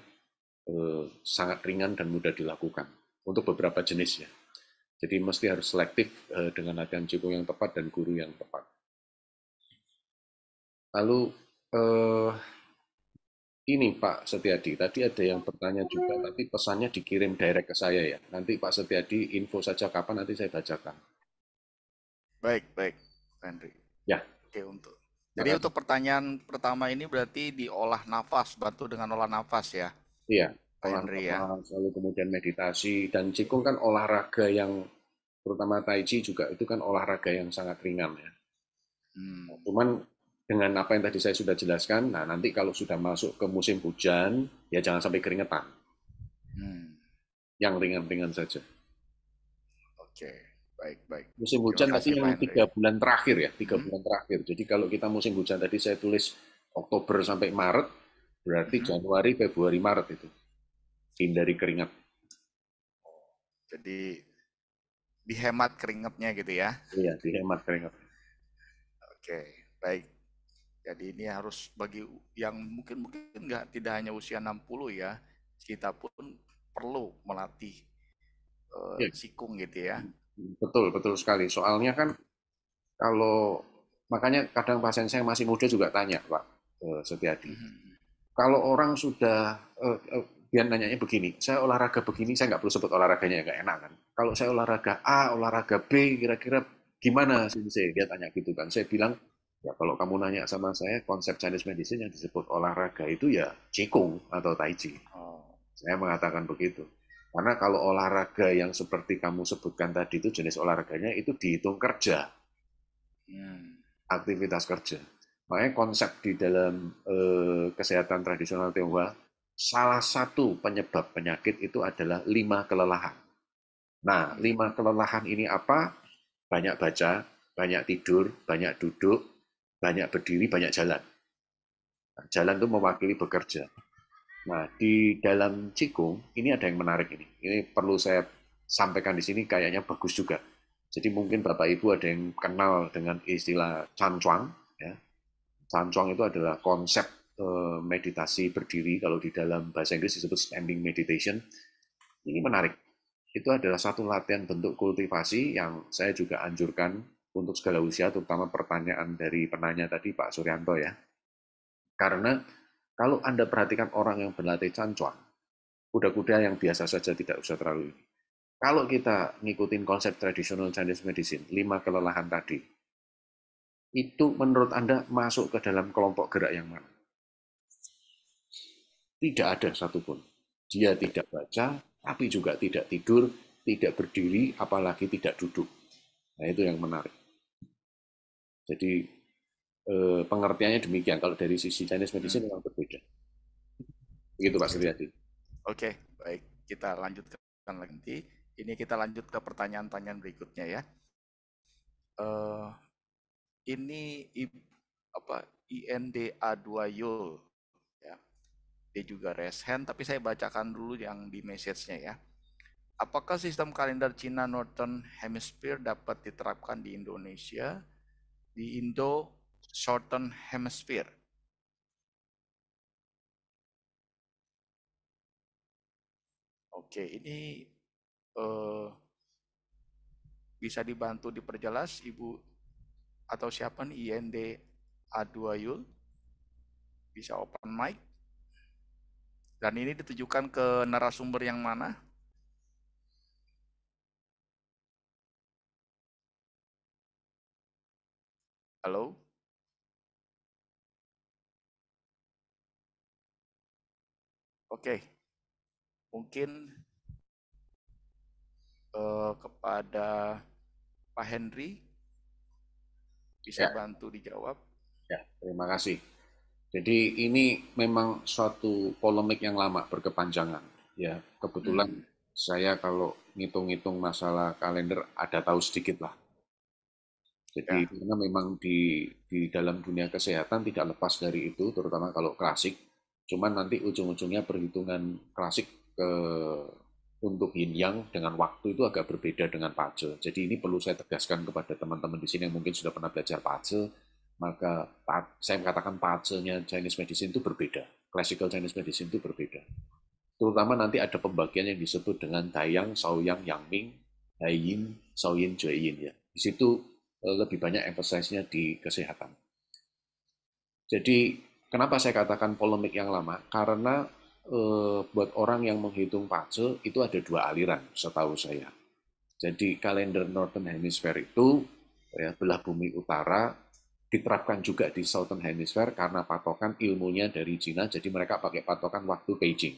sangat ringan dan mudah dilakukan untuk beberapa jenis ya. Jadi mesti harus selektif dengan latihan Qigong yang tepat dan guru yang tepat. Lalu ini Pak Setiadi, tadi ada yang bertanya juga, tapi pesannya dikirim direct ke saya ya. Nanti Pak Setiadi info saja kapan nanti saya bacakan. Baik, baik, Henry. Ya, Oke, untuk. Jadi makasih. untuk pertanyaan pertama ini berarti diolah nafas, bantu dengan olah nafas ya, Iya, Pak olah Henry ya. nafas, lalu kemudian meditasi, dan Qigong kan olahraga yang, terutama Tai Chi juga itu kan olahraga yang sangat ringan ya. Hmm, Cuman dengan apa yang tadi saya sudah jelaskan, nah nanti kalau sudah masuk ke musim hujan, ya jangan sampai keringetan, hmm. yang ringan-ringan saja. Oke, baik, baik. Musim Terima hujan tadi kasih Pak yang Henry. 3 bulan terakhir ya, tiga Mhm, bulan terakhir. Jadi kalau kita musim hujan tadi saya tulis Oktober sampai Maret, berarti mhm. Januari, Februari, Maret itu. Hindari keringat. Jadi dihemat keringatnya gitu ya. Iya, dihemat keringat. Oke, baik. Jadi ini harus bagi yang mungkin mungkin nggak tidak hanya usia 60 ya, kita pun perlu melatih Iya, sikung gitu ya. betul, betul sekali. Soalnya kan kalau, makanya kadang pasien saya masih muda juga tanya, Pak Setiadi. Mhm, Kalau orang sudah, dia nanyanya begini, saya olahraga begini, saya nggak perlu sebut olahraganya, nggak enak kan. Kalau saya olahraga A, olahraga B, kira-kira gimana sih? Dia tanya gitu kan. Saya bilang, ya kalau kamu nanya sama saya, konsep Chinese medicine yang disebut olahraga itu ya Qigong atau Tai Chi. oh, Saya mengatakan begitu. Karena kalau olahraga yang seperti kamu sebutkan tadi itu jenis olahraganya itu dihitung kerja, hmm, aktivitas kerja. Makanya konsep di dalam kesehatan tradisional Tionghoa, salah satu penyebab penyakit itu adalah 5 kelelahan. Nah, hmm, 5 kelelahan ini apa? Banyak baca, banyak tidur, banyak duduk, banyak berdiri, banyak jalan. Nah, jalan itu mewakili bekerja. Nah, di dalam Qigong, ini ada yang menarik ini. Ini perlu saya sampaikan di sini, kayaknya bagus juga. Jadi mungkin Bapak Ibu ada yang kenal dengan istilah Chan Chuang. Ya. Chan Chuang itu adalah konsep meditasi berdiri, kalau di dalam bahasa Inggris disebut standing meditation. Ini menarik. Itu adalah satu latihan bentuk kultivasi yang saya juga anjurkan untuk segala usia, terutama pertanyaan dari penanya tadi Pak Suryanto ya. Karena kalau Anda perhatikan orang yang berlatih cancuan, kuda-kuda yang biasa saja tidak usah terlalu ini. Kalau kita ngikutin konsep tradisional Chinese medicine, 5 kelelahan tadi, itu menurut Anda masuk ke dalam kelompok gerak yang mana? Tidak ada satupun. Dia tidak baca, tapi juga tidak tidur, tidak berdiri, apalagi tidak duduk. Nah, itu yang menarik. Jadi pengertiannya demikian. Kalau dari sisi Chinese medicine hmm. memang berbeda. Begitu Pak Oke, Suryadi. oke, baik. Kita lanjutkan lagi. Ini kita lanjut ke pertanyaan-pertanyaan berikutnya ya. Eh, ini apa INDA2 Yul ya. Dia juga raise hand, tapi saya bacakan dulu yang di message-nya ya. Apakah sistem kalender Cina Northern Hemisphere dapat diterapkan di Indonesia, di Indo Southern Hemisphere? Oke, ini bisa dibantu diperjelas Ibu atau siapa nih, IND A2 Yul, bisa open mic. Dan ini ditujukan ke narasumber yang mana? Halo? Oke, mungkin kepada Pak Henry bisa Ya, bantu dijawab. ya, terima kasih. Jadi ini memang suatu polemik yang lama berkepanjangan. Ya, kebetulan saya kalau ngitung-ngitung masalah kalender ada tahu sedikit lah. Jadi Ya, karena memang di dalam dunia kesehatan tidak lepas dari itu, terutama kalau klasik. Cuman nanti ujung-ujungnya perhitungan klasik ke untuk yin yang dengan waktu itu agak berbeda dengan pace. Jadi ini perlu saya tegaskan kepada teman-teman di sini yang mungkin sudah pernah belajar pace, maka saya mengatakan pace-nya Chinese medicine itu berbeda. Classical Chinese medicine itu berbeda. Terutama nanti ada pembagian yang disebut dengan Taiyang, Shaoyang, Yangming, Haiyin, Shaoyin, Jueyin ya. Di situ lebih banyak emphasize-nya di kesehatan. Jadi kenapa saya katakan polemik yang lama? Karena buat orang yang menghitung pace itu ada dua aliran setahu saya. Jadi kalender Northern Hemisphere itu ya, belah bumi utara diterapkan juga di Southern Hemisphere karena patokan ilmunya dari Cina, jadi mereka pakai patokan waktu Beijing.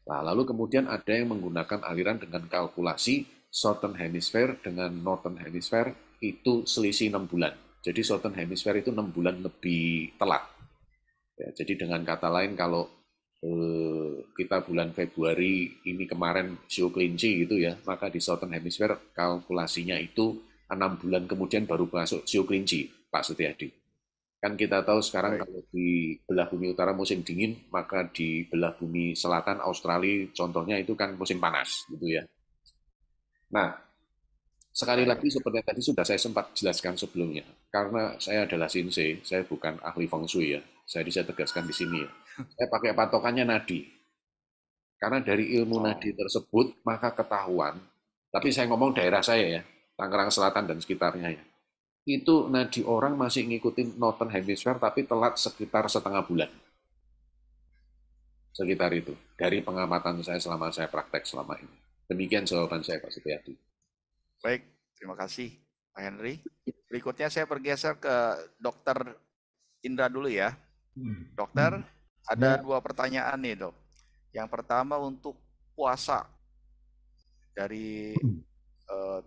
Nah, lalu kemudian ada yang menggunakan aliran dengan kalkulasi Southern Hemisphere dengan Northern Hemisphere itu selisih 6 bulan. Jadi Southern Hemisphere itu 6 bulan lebih telat. Ya, jadi dengan kata lain kalau kita bulan Februari ini kemarin show kelinci gitu ya, maka di Southern Hemisphere kalkulasinya itu 6 bulan kemudian baru masuk show kelinci, Pak Setiadi. Kan kita tahu sekarang baik. kalau di belah bumi utara musim dingin, maka di belah bumi selatan Australia contohnya itu kan musim panas gitu ya. Nah, sekali Baik, lagi Dok. seperti tadi sudah saya sempat jelaskan sebelumnya, karena saya adalah Shinsei, saya bukan ahli feng shui ya. Jadi saya tegaskan di sini ya. Saya pakai patokannya nadi. Karena dari ilmu Oh, nadi tersebut, maka ketahuan, tapi saya ngomong daerah saya ya, Tangerang Selatan dan sekitarnya ya. Itu nadi orang masih ngikutin Northern Hemisphere tapi telat sekitar setengah bulan. Sekitar itu. Dari pengamatan saya selama saya praktek selama ini. Demikian jawaban saya Pak Setiadi. baik. Terima kasih, Pak Henry. Berikutnya saya bergeser ke Dokter Indra dulu ya. Dokter, ada Ya, dua pertanyaan nih, Dok. Yang pertama untuk puasa dari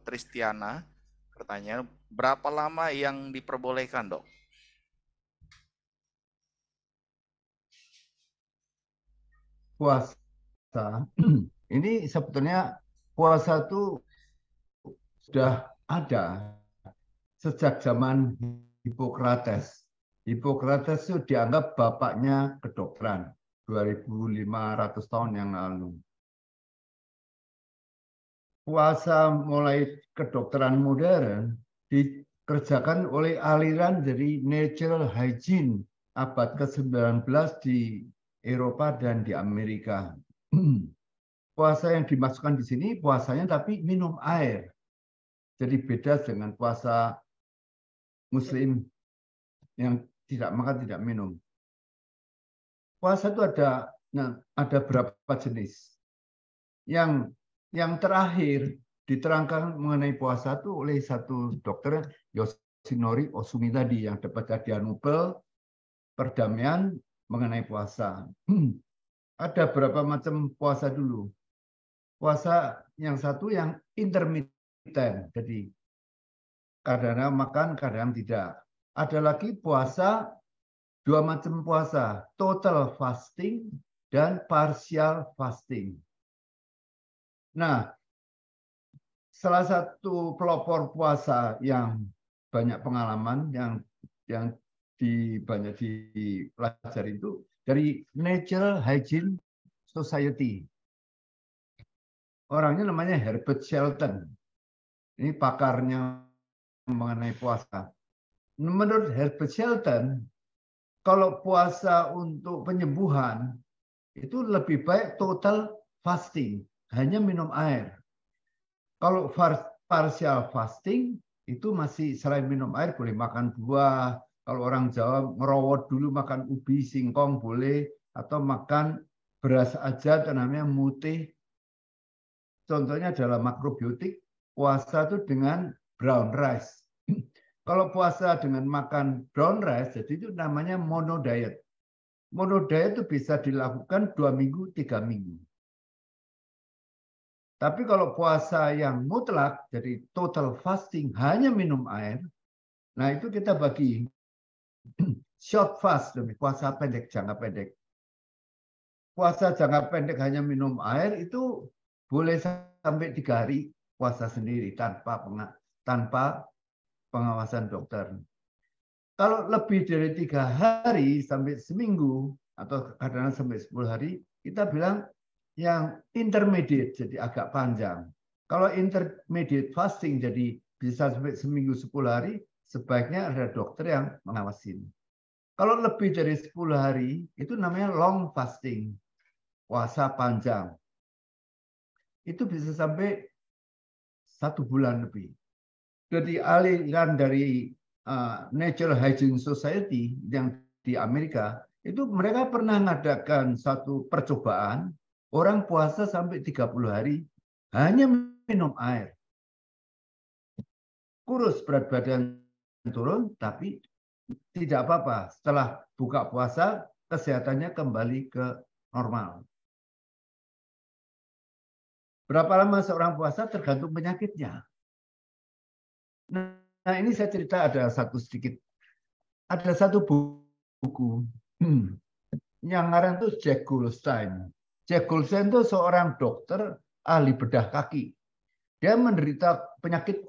Tristiana. Pertanyaan, berapa lama yang diperbolehkan, Dok? puasa. Ini sebetulnya puasa itu sudah ada sejak zaman Hippocrates. Hippocrates itu dianggap bapaknya kedokteran 2500 tahun yang lalu. Puasa mulai kedokteran modern dikerjakan oleh aliran dari natural hygiene abad ke-19 di Eropa dan di Amerika. Puasa yang dimasukkan di sini puasanya tapi minum air. Jadi beda dengan puasa Muslim yang tidak makan tidak minum. Puasa itu ada berapa jenis. Yang terakhir diterangkan mengenai puasa itu oleh satu dokter Yoshinori Osumi tadi yang dapat hadiah Nobel perdamaian mengenai puasa. Ada berapa macam puasa dulu? Puasa yang satu yang intermittent, jadi kadang makan, kadang tidak. Ada lagi puasa, dua macam puasa, total fasting dan partial fasting. Nah, salah satu pelopor puasa yang banyak pengalaman, yang banyak dipelajari itu dari Natural Hygiene Society. Orangnya namanya Herbert Shelton. Ini pakarnya mengenai puasa. Menurut Herbert Shelton, kalau puasa untuk penyembuhan itu lebih baik total fasting, hanya minum air. Kalau partial fasting itu masih selain minum air boleh makan buah. Kalau orang Jawa ngerowot dulu makan ubi, singkong boleh, atau makan beras aja namanya mutih. Contohnya adalah makrobiotik, puasa itu dengan brown rice. Kalau puasa dengan makan brown rice, jadi itu namanya mono diet. Mono diet itu bisa dilakukan 2 minggu, 3 minggu. Tapi kalau puasa yang mutlak, jadi total fasting, hanya minum air, nah itu kita bagi short fast, puasa pendek, jangka pendek. Puasa jangka pendek hanya minum air itu boleh sampai 3 hari puasa sendiri tanpa pengawasan dokter. Kalau lebih dari 3 hari sampai seminggu atau kadang-kadang sampai 10 hari, kita bilang yang intermediate, jadi agak panjang. Kalau intermediate fasting jadi bisa sampai seminggu 10 hari, sebaiknya ada dokter yang mengawasin. Kalau lebih dari 10 hari, itu namanya long fasting, puasa panjang. Itu bisa sampai 1 bulan lebih. Jadi aliran dari Natural Hygiene Society yang di Amerika, itu mereka pernah mengadakan satu percobaan, orang puasa sampai 30 hari, hanya minum air. Kurus berat badan turun, tapi tidak apa-apa. Setelah buka puasa, kesehatannya kembali ke normal. Berapa lama seorang puasa tergantung penyakitnya. Nah, ini saya cerita ada satu buku yang ngarang itu Jack Goldstein. Jack Goldstein itu seorang dokter ahli bedah kaki. Dia menderita penyakit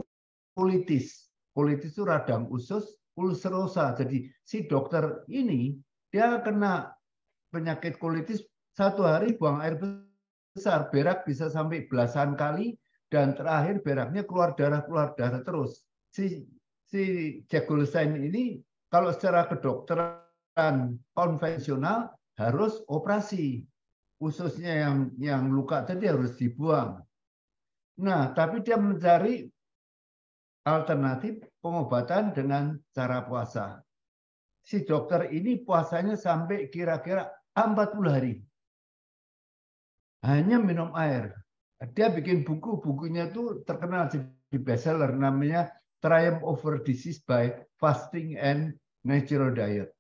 kolitis. Kolitis itu radang usus, ulcerosa. Jadi si dokter ini dia kena penyakit kolitis, 1 hari buang air besar, berak bisa sampai belasan kali, dan terakhir beraknya keluar darah terus. Si Jack Goldstein ini kalau secara kedokteran konvensional harus operasi. Ususnya yang luka tadi harus dibuang. Nah, tapi dia mencari alternatif pengobatan dengan cara puasa. Si dokter ini puasanya sampai kira-kira 40 hari. Hanya minum air. Dia bikin bukunya itu terkenal jadi bestseller, namanya Triumph Over Disease by Fasting and Natural Diet.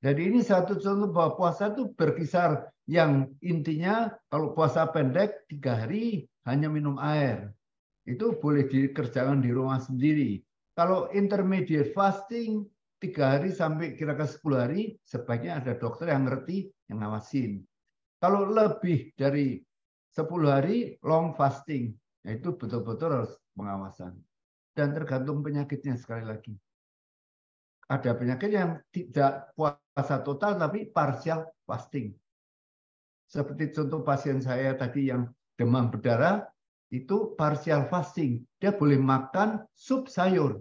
Jadi ini satu contoh bahwa puasa itu berkisar, yang intinya kalau puasa pendek 3 hari hanya minum air. Itu boleh dikerjakan di rumah sendiri. Kalau intermediate fasting 3 hari sampai kira-kira 10 hari, sebaiknya ada dokter yang ngerti, yang ngawasin. Kalau lebih dari 10 hari long fasting, itu betul-betul harus pengawasan. Dan tergantung penyakitnya sekali lagi. Ada penyakit yang tidak puasa total tapi partial fasting. Seperti contoh pasien saya tadi yang demam berdarah, itu partial fasting. Dia boleh makan sup sayur.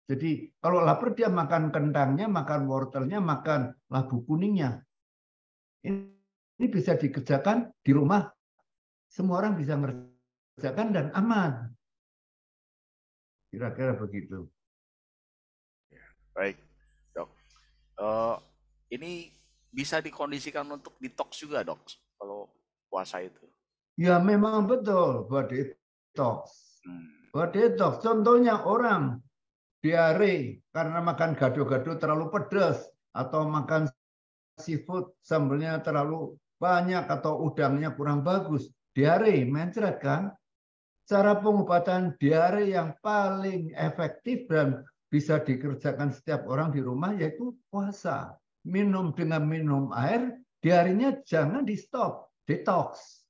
Jadi kalau lapar dia makan kentangnya, makan wortelnya, makan labu kuningnya. Ini bisa dikerjakan di rumah. Semua orang bisa mengerjakan dan aman. Kira-kira begitu. Baik, dok. Ini bisa dikondisikan untuk detox juga, dok, kalau puasa itu? Ya memang betul buat detox. Buat detox. Contohnya orang diare karena makan gado-gado terlalu pedas, atau makan seafood sambelnya terlalu banyak, atau udangnya kurang bagus. Diare, mencret kan? Cara pengobatan diare yang paling efektif dan bisa dikerjakan setiap orang di rumah yaitu puasa. Minum dengan minum air, diarenya jangan di stop, detox.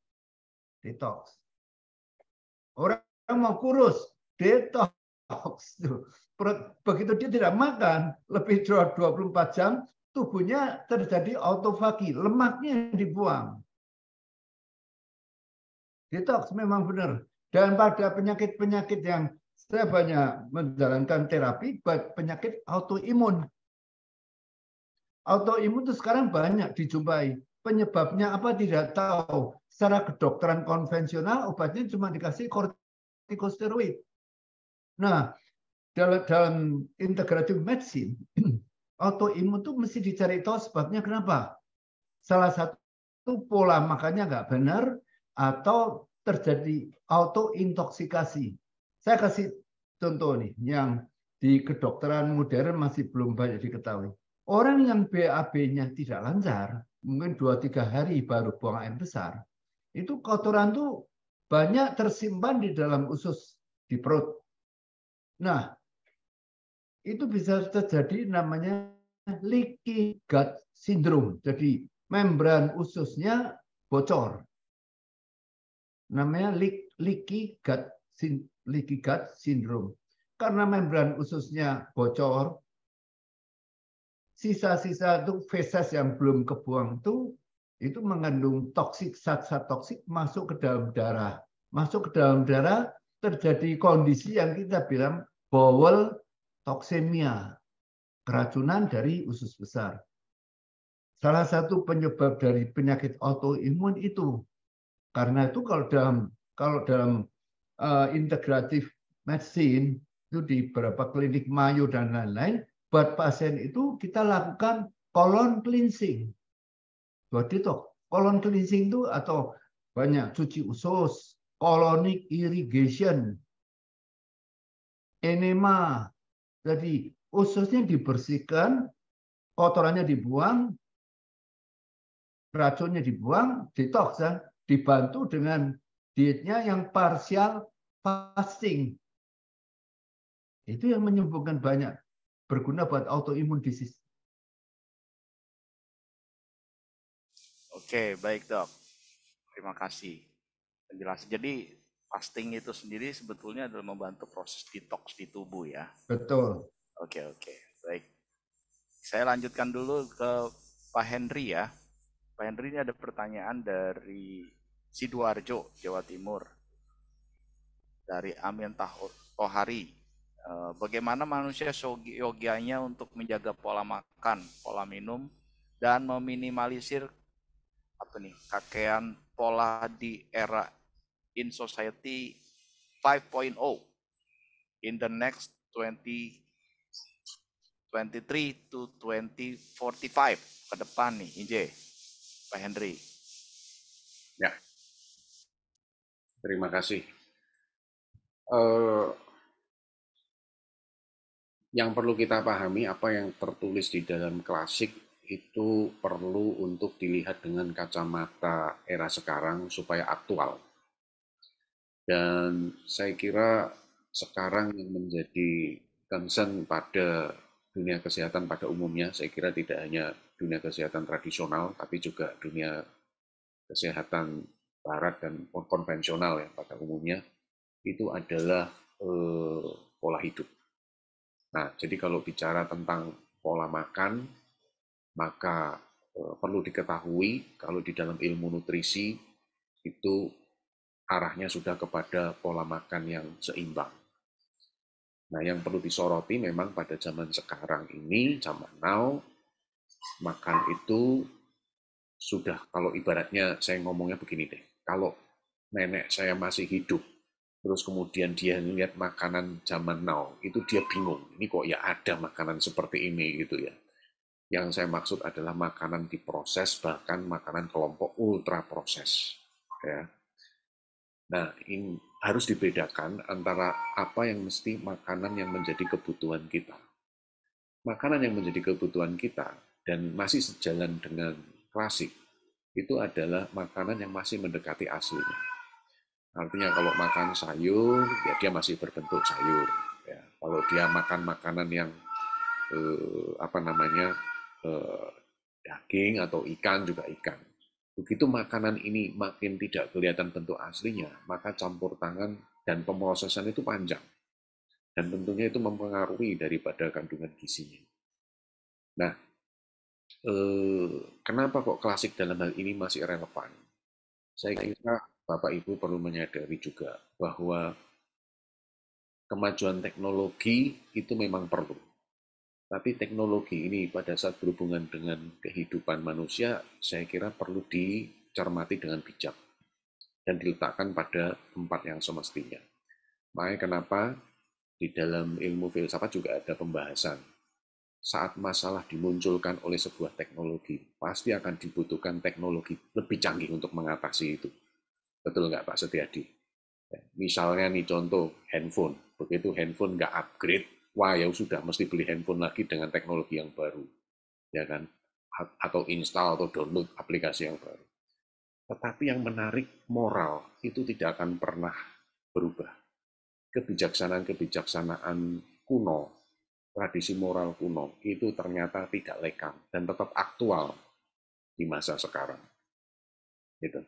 Detox. Orang mau kurus, detox. Begitu dia tidak makan lebih dari 24 jam, tubuhnya terjadi autofagi, lemaknya yang dibuang. Detox memang benar. Dan pada penyakit-penyakit yang saya banyak menjalankan terapi, penyakit autoimun. Autoimun itu sekarang banyak dijumpai. penyebabnya apa tidak tahu. Secara kedokteran konvensional obatnya cuma dikasih kortikosteroid. Nah, dalam integrative medicine, autoimun itu mesti dicari tahu sebabnya kenapa. Salah satu pola makannya nggak benar atau terjadi autointoksikasi. Saya kasih contoh nih yang di kedokteran modern masih belum banyak diketahui. Orang yang BAB-nya tidak lancar, mungkin 2-3 hari baru buang air besar, itu kotoran tuh banyak tersimpan di dalam usus di perut. Nah, itu bisa terjadi namanya leaky gut syndrome. Jadi membran ususnya bocor. Namanya leaky gut syndrome. Karena membran ususnya bocor, sisa-sisa itu feses yang belum kebuang itu mengandung toksik, zat-zat toksik masuk ke dalam darah. Masuk ke dalam darah terjadi kondisi yang kita bilang bowel toxemia, keracunan dari usus besar. Salah satu penyebab dari penyakit autoimun itu. Karena itu kalau dalam integratif medicine itu di beberapa klinik Mayo dan lain-lain, buat pasien itu kita lakukan colon cleansing. Jadi toh colon cleansing itu atau banyak cuci usus, colonic irrigation, enema. Jadi ususnya dibersihkan, kotorannya dibuang, racunnya dibuang, detox ya, dibantu dengan dietnya yang partial fasting. Itu yang menyembuhkan banyak, berguna buat autoimun disease. Oke, baik dok. Terima kasih penjelasan. Jadi fasting itu sendiri sebetulnya adalah membantu proses detox di tubuh ya. Betul. Oke, baik. Saya lanjutkan dulu ke Pak Henry ya. Pak Henry, ini ada pertanyaan dari Sidoarjo, Jawa Timur. Dari Amin Tohari. Bagaimana manusia yogianya untuk menjaga pola makan, pola minum, dan meminimalisir kakean pola di era in society 5.0 in the next 2023 to 2045 ke depan nih, Inje, Pak Henry. Ya, terima kasih. Yang perlu kita pahami, apa yang tertulis di dalam klasik itu perlu untuk dilihat dengan kacamata era sekarang supaya aktual. Dan saya kira sekarang yang menjadi concern pada dunia kesehatan pada umumnya, saya kira tidak hanya dunia kesehatan tradisional, tapi juga dunia kesehatan barat dan konvensional ya pada umumnya, itu adalah pola hidup. Nah, jadi kalau bicara tentang pola makan, maka perlu diketahui kalau di dalam ilmu nutrisi itu arahnya sudah kepada pola makan yang seimbang. Nah, yang perlu disoroti memang pada zaman sekarang ini, zaman now, makan itu sudah, kalau ibaratnya saya ngomongnya begini deh, kalau nenek saya masih hidup, terus kemudian dia lihat makanan zaman now, itu dia bingung, ini kok ya ada makanan seperti ini gitu ya. Yang saya maksud adalah makanan diproses, bahkan makanan kelompok ultra proses. Ya. Nah, ini harus dibedakan antara apa yang mesti makanan yang menjadi kebutuhan kita. Makanan yang menjadi kebutuhan kita dan masih sejalan dengan klasik, itu adalah makanan yang masih mendekati aslinya. Artinya kalau makan sayur, ya dia masih berbentuk sayur. Ya. Kalau dia makan makanan yang daging atau ikan juga ikan. Begitu makanan ini makin tidak kelihatan bentuk aslinya, maka campur tangan dan pemrosesan itu panjang. Dan tentunya itu mempengaruhi daripada kandungan gizinya. Nah, kenapa kok klasik dalam hal ini masih relevan? Saya kira Bapak Ibu perlu menyadari juga bahwa kemajuan teknologi itu memang perlu. Tapi teknologi ini pada saat berhubungan dengan kehidupan manusia, saya kira perlu dicermati dengan bijak dan diletakkan pada tempat yang semestinya. Makanya kenapa di dalam ilmu filsafat juga ada pembahasan. Saat masalah dimunculkan oleh sebuah teknologi, pasti akan dibutuhkan teknologi lebih canggih untuk mengatasi itu. Betul nggak Pak Setiadi? Misalnya nih contoh handphone, begitu handphone nggak upgrade, wah ya sudah mesti beli handphone lagi dengan teknologi yang baru, ya kan? Atau install atau download aplikasi yang baru. Tetapi yang menarik, moral itu tidak akan pernah berubah. Kebijaksanaan-kebijaksanaan kuno, tradisi moral kuno, itu ternyata tidak lekang dan tetap aktual di masa sekarang. Gitu.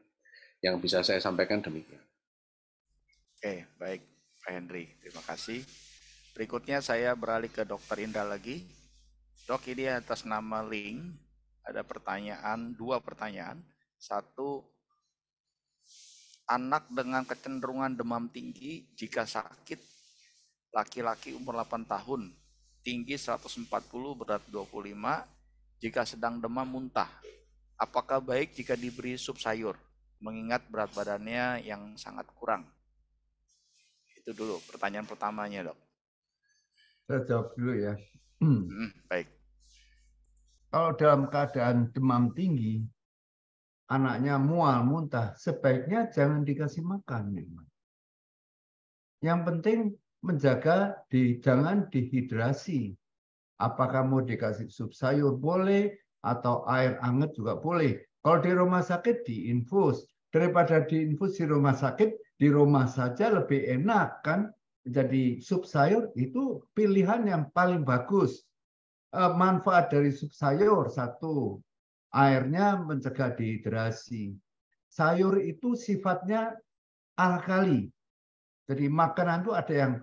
Yang bisa saya sampaikan demikian. Oke, baik Pak Henry, terima kasih. Berikutnya saya beralih ke Dr. Indra lagi. Dok, ini atas nama Link, ada pertanyaan, 2 pertanyaan. 1, anak dengan kecenderungan demam tinggi jika sakit, laki-laki umur 8 tahun, tinggi 140, berat 25, jika sedang demam muntah. Apakah baik jika diberi sup sayur, mengingat berat badannya yang sangat kurang? Itu dulu pertanyaan pertamanya, Dok. Saya jawab dulu ya. Baik. Kalau dalam keadaan demam tinggi, anaknya mual, muntah, sebaiknya jangan dikasih makan. Yang penting menjaga jangan dehidrasi. Apakah mau dikasih sup sayur boleh, atau air hangat juga boleh. Kalau di rumah sakit diinfus. Daripada diinfus di rumah sakit, di rumah saja lebih enak kan. Jadi sup sayur itu pilihan yang paling bagus. Manfaat dari sup sayur, 1, airnya mencegah dehidrasi. Sayur itu sifatnya alkali. Jadi makanan itu ada yang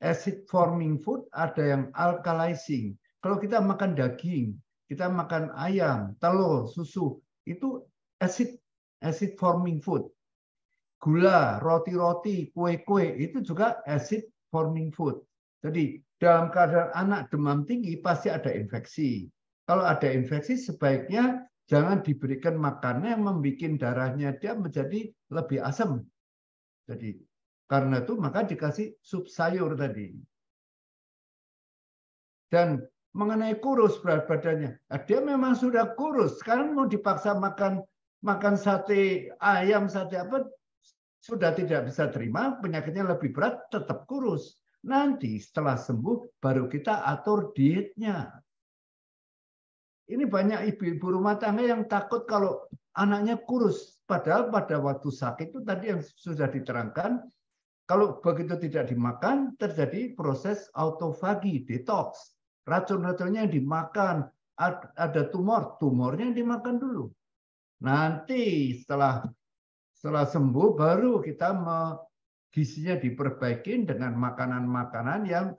acid forming food, ada yang alkalizing. Kalau kita makan daging, kita makan ayam, telur, susu, itu acid forming food. Gula, roti-roti, kue-kue, itu juga acid forming food. Jadi dalam keadaan anak demam tinggi pasti ada infeksi. Kalau ada infeksi sebaiknya jangan diberikan makanan yang membuat darahnya dia menjadi lebih asam. Jadi karena itu maka dikasih sup sayur tadi. Dan mengenai kurus berat badannya, dia memang sudah kurus. Sekarang mau dipaksa makan sate ayam, sate apa, sudah tidak bisa terima, penyakitnya lebih berat, tetap kurus. Nanti setelah sembuh baru kita atur dietnya. Ini banyak ibu-ibu rumah tangga yang takut kalau anaknya kurus. Padahal pada waktu sakit itu tadi yang sudah diterangkan, kalau begitu tidak dimakan, terjadi proses autofagi, detox. Racun-racunnya yang dimakan, ada tumornya yang dimakan dulu. Nanti setelah sembuh, baru kita gizinya diperbaiki dengan makanan-makanan yang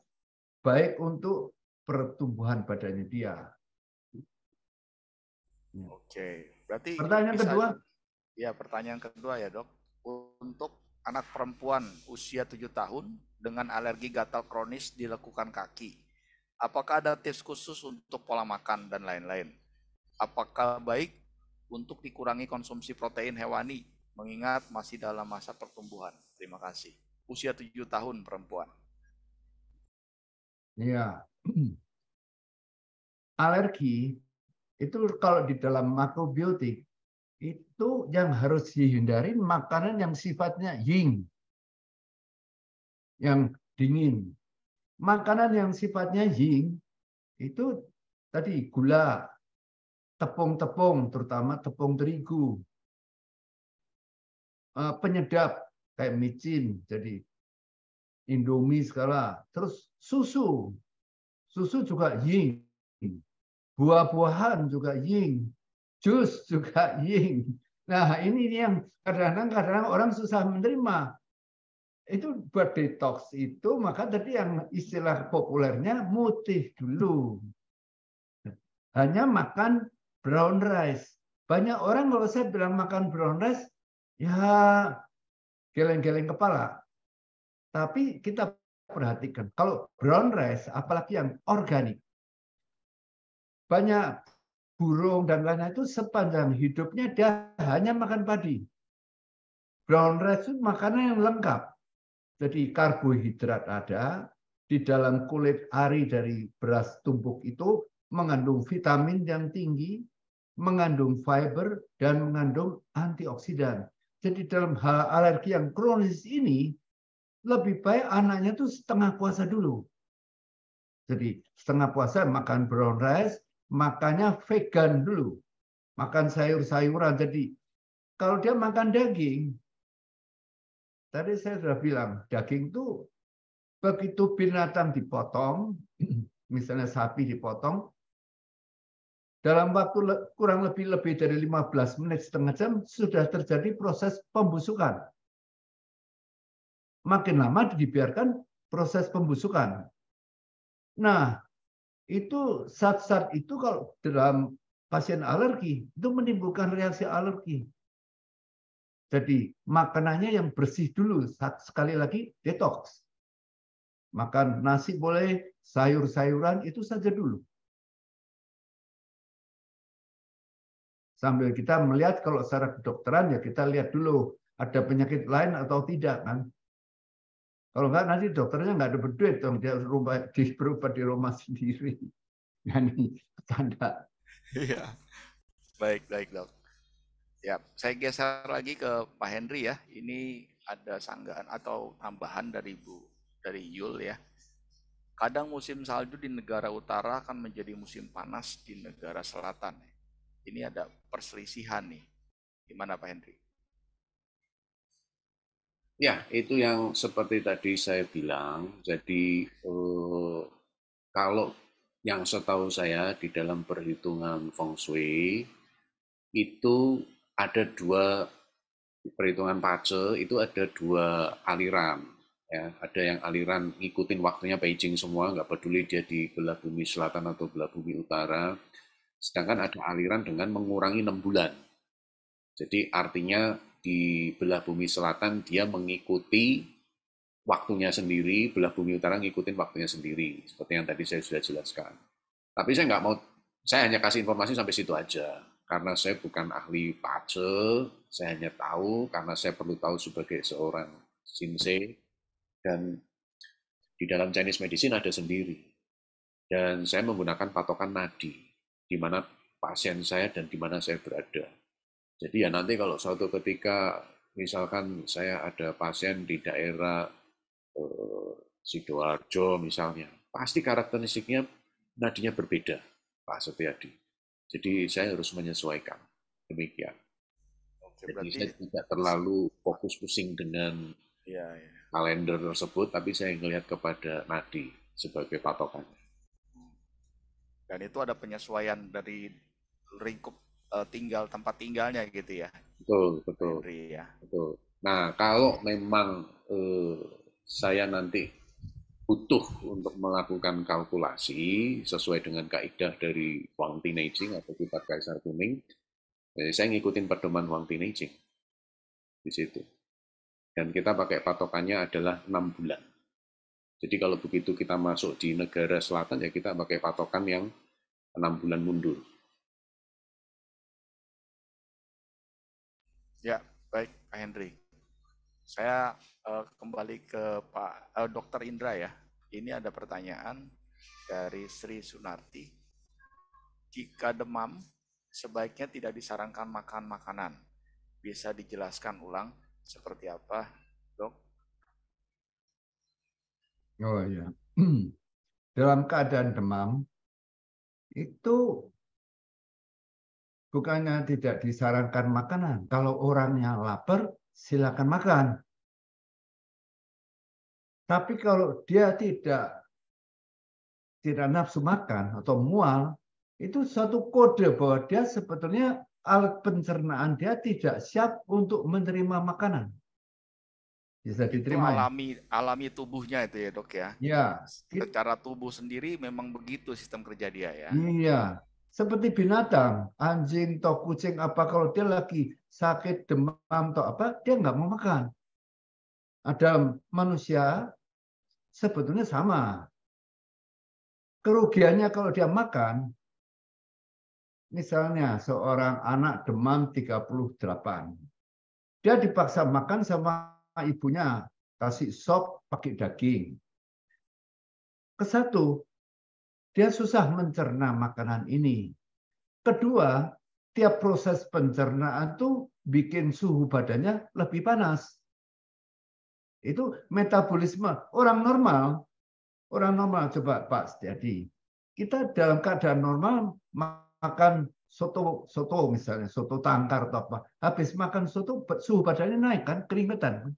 baik untuk pertumbuhan badannya dia. Oke, berarti Pertanyaan bisa, kedua, ya pertanyaan kedua ya Dok, untuk anak perempuan usia 7 tahun dengan alergi gatal kronis di lekukan kaki, apakah ada tips khusus untuk pola makan dan lain-lain? Apakah baik untuk dikurangi konsumsi protein hewani, mengingat masih dalam masa pertumbuhan? Terima kasih. Usia 7 tahun perempuan. ya, alergi itu kalau di dalam makrobiotik itu yang harus dihindari makanan yang sifatnya yin, yang dingin. Makanan yang sifatnya yin itu tadi gula, tepung-tepung, terutama tepung terigu, penyedap kayak micin, jadi Indomie segala, terus susu juga yin, buah-buahan juga yin, jus juga yin. Nah ini yang kadang-kadang orang susah menerima. Itu buat detox itu, maka tadi yang istilah populernya mutih dulu. Hanya makan brown rice. Banyak orang kalau saya bilang makan brown rice, ya geleng-geleng kepala. Tapi kita perhatikan, kalau brown rice, apalagi yang organik, banyak burung dan lain-lain itu sepanjang hidupnya dia hanya makan padi. Brown rice itu makanan yang lengkap. Jadi karbohidrat ada, di dalam kulit ari dari beras tumbuk itu mengandung vitamin yang tinggi, mengandung fiber, dan mengandung antioksidan. Jadi dalam hal alergi yang kronis ini, lebih baik anaknya itu setengah puasa dulu. Jadi setengah puasa makan brown rice, makannya vegan dulu. Makan sayur-sayuran. Jadi kalau dia makan daging, tadi saya sudah bilang, daging itu begitu binatang dipotong, misalnya sapi dipotong, dalam waktu kurang lebih dari 15 menit, setengah jam, sudah terjadi proses pembusukan. Makin lama dibiarkan proses pembusukan. Nah, itu zat-zat itu kalau dalam pasien alergi, itu menimbulkan reaksi alergi. Jadi makanannya yang bersih dulu, sekali lagi detox. Makan nasi boleh, sayur-sayuran itu saja dulu. Sambil kita melihat kalau secara kedokteran ya kita lihat dulu ada penyakit lain atau tidak kan. Kalau enggak nanti dokternya nggak ada duit dong, dia berobat di rumah sendiri. Nah, ini tanda. Iya, baik, baik dok. Ya, saya geser lagi ke Pak Henry ya. Ini ada sanggahan atau tambahan dari Yul ya. Kadang musim salju di negara utara akan menjadi musim panas di negara selatan. Ini ada perselisihan nih. Gimana Pak Henry? Ya, itu yang seperti tadi saya bilang. Jadi kalau yang setahu saya di dalam perhitungan feng shui itu ada dua perhitungan pace itu ada dua aliran. Ya, ada yang aliran ngikutin waktunya Beijing semua, nggak peduli dia di belah bumi selatan atau belah bumi utara. Sedangkan ada aliran dengan mengurangi 6 bulan. Jadi artinya di belah bumi selatan dia mengikuti waktunya sendiri, belah bumi utara ngikutin waktunya sendiri. Seperti yang tadi saya sudah jelaskan. Tapi saya nggak mau, saya hanya kasih informasi sampai situ aja. Karena saya bukan ahli pace, saya hanya tahu karena saya perlu tahu sebagai seorang shinsei. Dan di dalam Chinese medicine ada sendiri. Dan saya menggunakan patokan nadi, di mana pasien saya dan di mana saya berada. Jadi ya nanti kalau suatu ketika misalkan saya ada pasien di daerah Sidoarjo misalnya, pasti karakteristiknya nadinya berbeda, Pak Setiadi. Jadi saya harus menyesuaikan, demikian. Oke, Jadi berarti saya tidak terlalu fokus pusing dengan ya, ya. kalender tersebut, tapi saya melihat kepada nadi sebagai patokan. Dan itu ada penyesuaian dari lingkup tempat tinggalnya gitu ya, Betul, Pak betul, Henry ya. betul. Nah, kalau memang saya nanti butuh untuk melakukan kalkulasi sesuai dengan kaidah dari Wang Tinei-Ching atau kitab Kaisar Kuning, saya ngikutin pedoman Wang Tinei-Ching di situ. Dan kita pakai patokannya adalah 6 bulan. Jadi kalau begitu kita masuk di negara selatan, ya kita pakai patokan yang 6 bulan mundur. Ya, baik Pak Henry. Saya kembali ke Pak Dr. Indra ya. Ini ada pertanyaan dari Sri Sunarti. Jika demam, sebaiknya tidak disarankan makan makanan. Bisa dijelaskan ulang seperti apa, Dok? Oh iya. Dalam keadaan demam, itu bukannya tidak disarankan makanan. Kalau orangnya lapar, silakan makan. Tapi kalau dia tidak nafsu makan atau mual, itu suatu kode bahwa dia sebetulnya alat pencernaan dia tidak siap untuk menerima makanan. Bisa Itu diterima ya? alami tubuhnya itu ya, Dok ya. Ya, Secara tubuh sendiri memang begitu sistem kerja dia ya. iya. Seperti binatang, anjing atau kucing apa kalau dia lagi sakit demam atau apa, dia nggak mau makan. Ada manusia sebetulnya sama. Kerugiannya kalau dia makan, misalnya seorang anak demam 38. Dia dipaksa makan sama ibunya, kasih sop pakai daging. Kesatu, dia susah mencerna makanan ini. Kedua, tiap proses pencernaan tuh bikin suhu badannya lebih panas. Itu metabolisme orang normal coba Pak Setiadi. Kita dalam keadaan normal makan soto misalnya, soto tangkar atau apa. Habis makan soto suhu badannya naik kan, keringetan.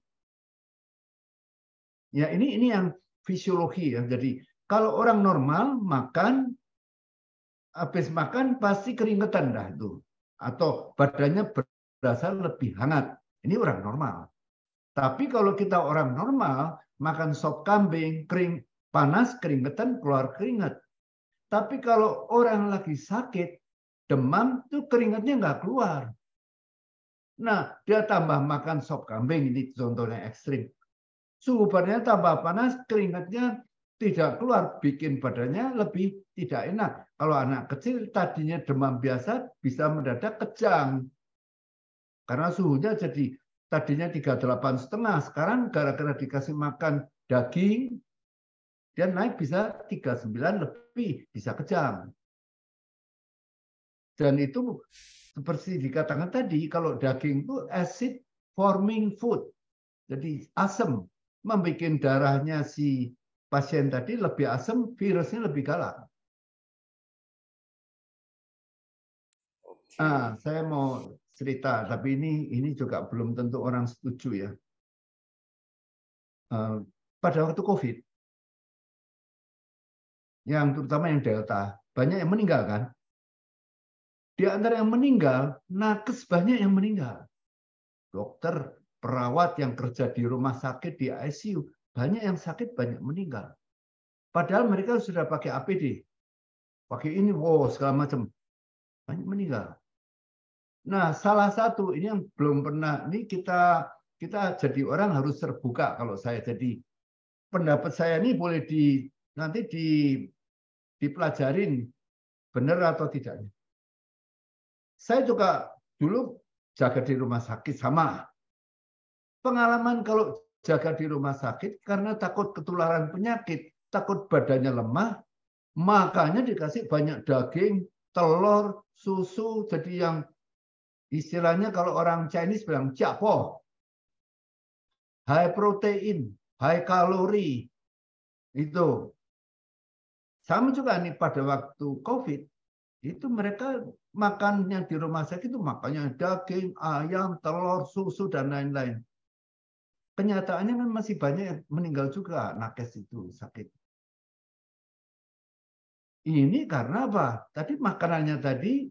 Ya ini yang fisiologi ya. Jadi kalau orang normal makan habis makan pasti keringetan dah itu. Atau badannya berasa lebih hangat. Ini orang normal. Tapi kalau kita orang normal makan sop kambing, panas, keringetan, keluar keringat. Tapi kalau orang lagi sakit, demam, itu keringatnya nggak keluar. Nah, dia tambah makan sop kambing, ini contohnya ekstrim. Suhu badannya tambah panas, keringatnya tidak keluar, bikin badannya lebih tidak enak. Kalau anak kecil tadinya demam biasa, bisa mendadak kejang. Karena suhunya jadi tadinya 38,5, sekarang gara-gara dikasih makan daging, dia naik bisa 39 lebih, bisa kejang. Dan itu seperti dikatakan tadi, kalau daging itu acid forming food. Jadi asam, membuat darahnya si pasien tadi lebih asam, virusnya lebih galak. Saya mau cerita, tapi ini juga belum tentu orang setuju ya. Pada waktu COVID, yang terutama yang Delta, banyak yang meninggal kan? Di antara yang meninggal, nakes banyak yang meninggal. Dokter, perawat yang kerja di rumah sakit, di ICU, banyak yang sakit, banyak meninggal. Padahal mereka sudah pakai APD, pakai ini, segala macam, banyak meninggal. Nah, salah satu ini yang belum pernah, ini kita jadi orang harus terbuka. Kalau saya jadi pendapat saya ini boleh nanti dipelajarin benar atau tidaknya. Saya juga dulu jaga di rumah sakit sama. Pengalaman kalau jaga di rumah sakit karena takut ketularan penyakit, takut badannya lemah, makanya dikasih banyak daging, telur, susu, jadi yang istilahnya kalau orang Chinese bilang jiapo, high protein, high kalori, itu. Sama juga nih pada waktu COVID, itu mereka makannya di rumah sakit itu makannya daging, ayam, telur, susu, dan lain-lain. Kenyataannya masih banyak yang meninggal juga nakes itu sakit. Ini karena apa? Tadi makanannya tadi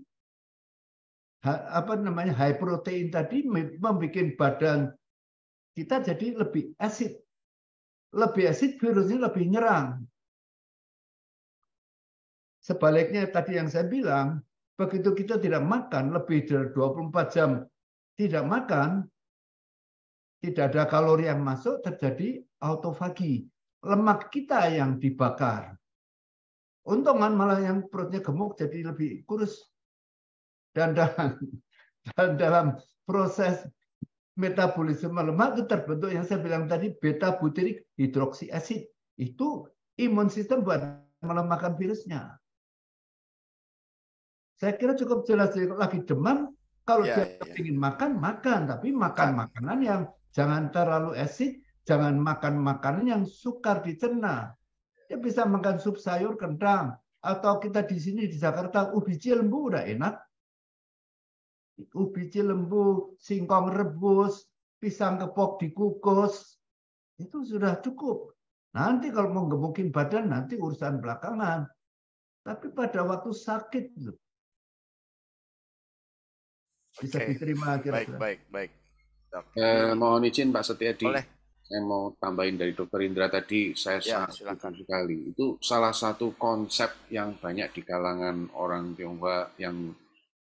high protein tadi membuat badan kita jadi lebih asid. Lebih asid virusnya lebih nyerang. Sebaliknya tadi yang saya bilang, begitu kita tidak makan lebih dari 24 jam tidak makan, tidak ada kalori yang masuk, terjadi autofagi. Lemak kita yang dibakar. Untungan malah yang perutnya gemuk jadi lebih kurus. Dan dalam proses metabolisme lemak itu terbentuk yang saya bilang tadi beta butyric hidroksiasid. Itu imun sistem buat melemahkan virusnya. Saya kira cukup jelas lagi demam. Kalau dia ingin makan, tapi makan makanan yang jangan terlalu asid, jangan makan makanan yang sukar dicerna. Dia bisa makan sup sayur kentang, atau kita di sini di Jakarta ubi cilembu udah enak. Ubi cilembu, singkong rebus, pisang kepok dikukus, itu sudah cukup. Nanti kalau mau gemukin badan nanti urusan belakangan. Tapi pada waktu sakit bisa diterima kira-kira. Baik. Mohon izin Pak Setiadi. Boleh. Saya mau tambahin dari Dr. Indra tadi, saya sangat setuju sekali. Itu salah satu konsep yang banyak di kalangan orang Tionghoa yang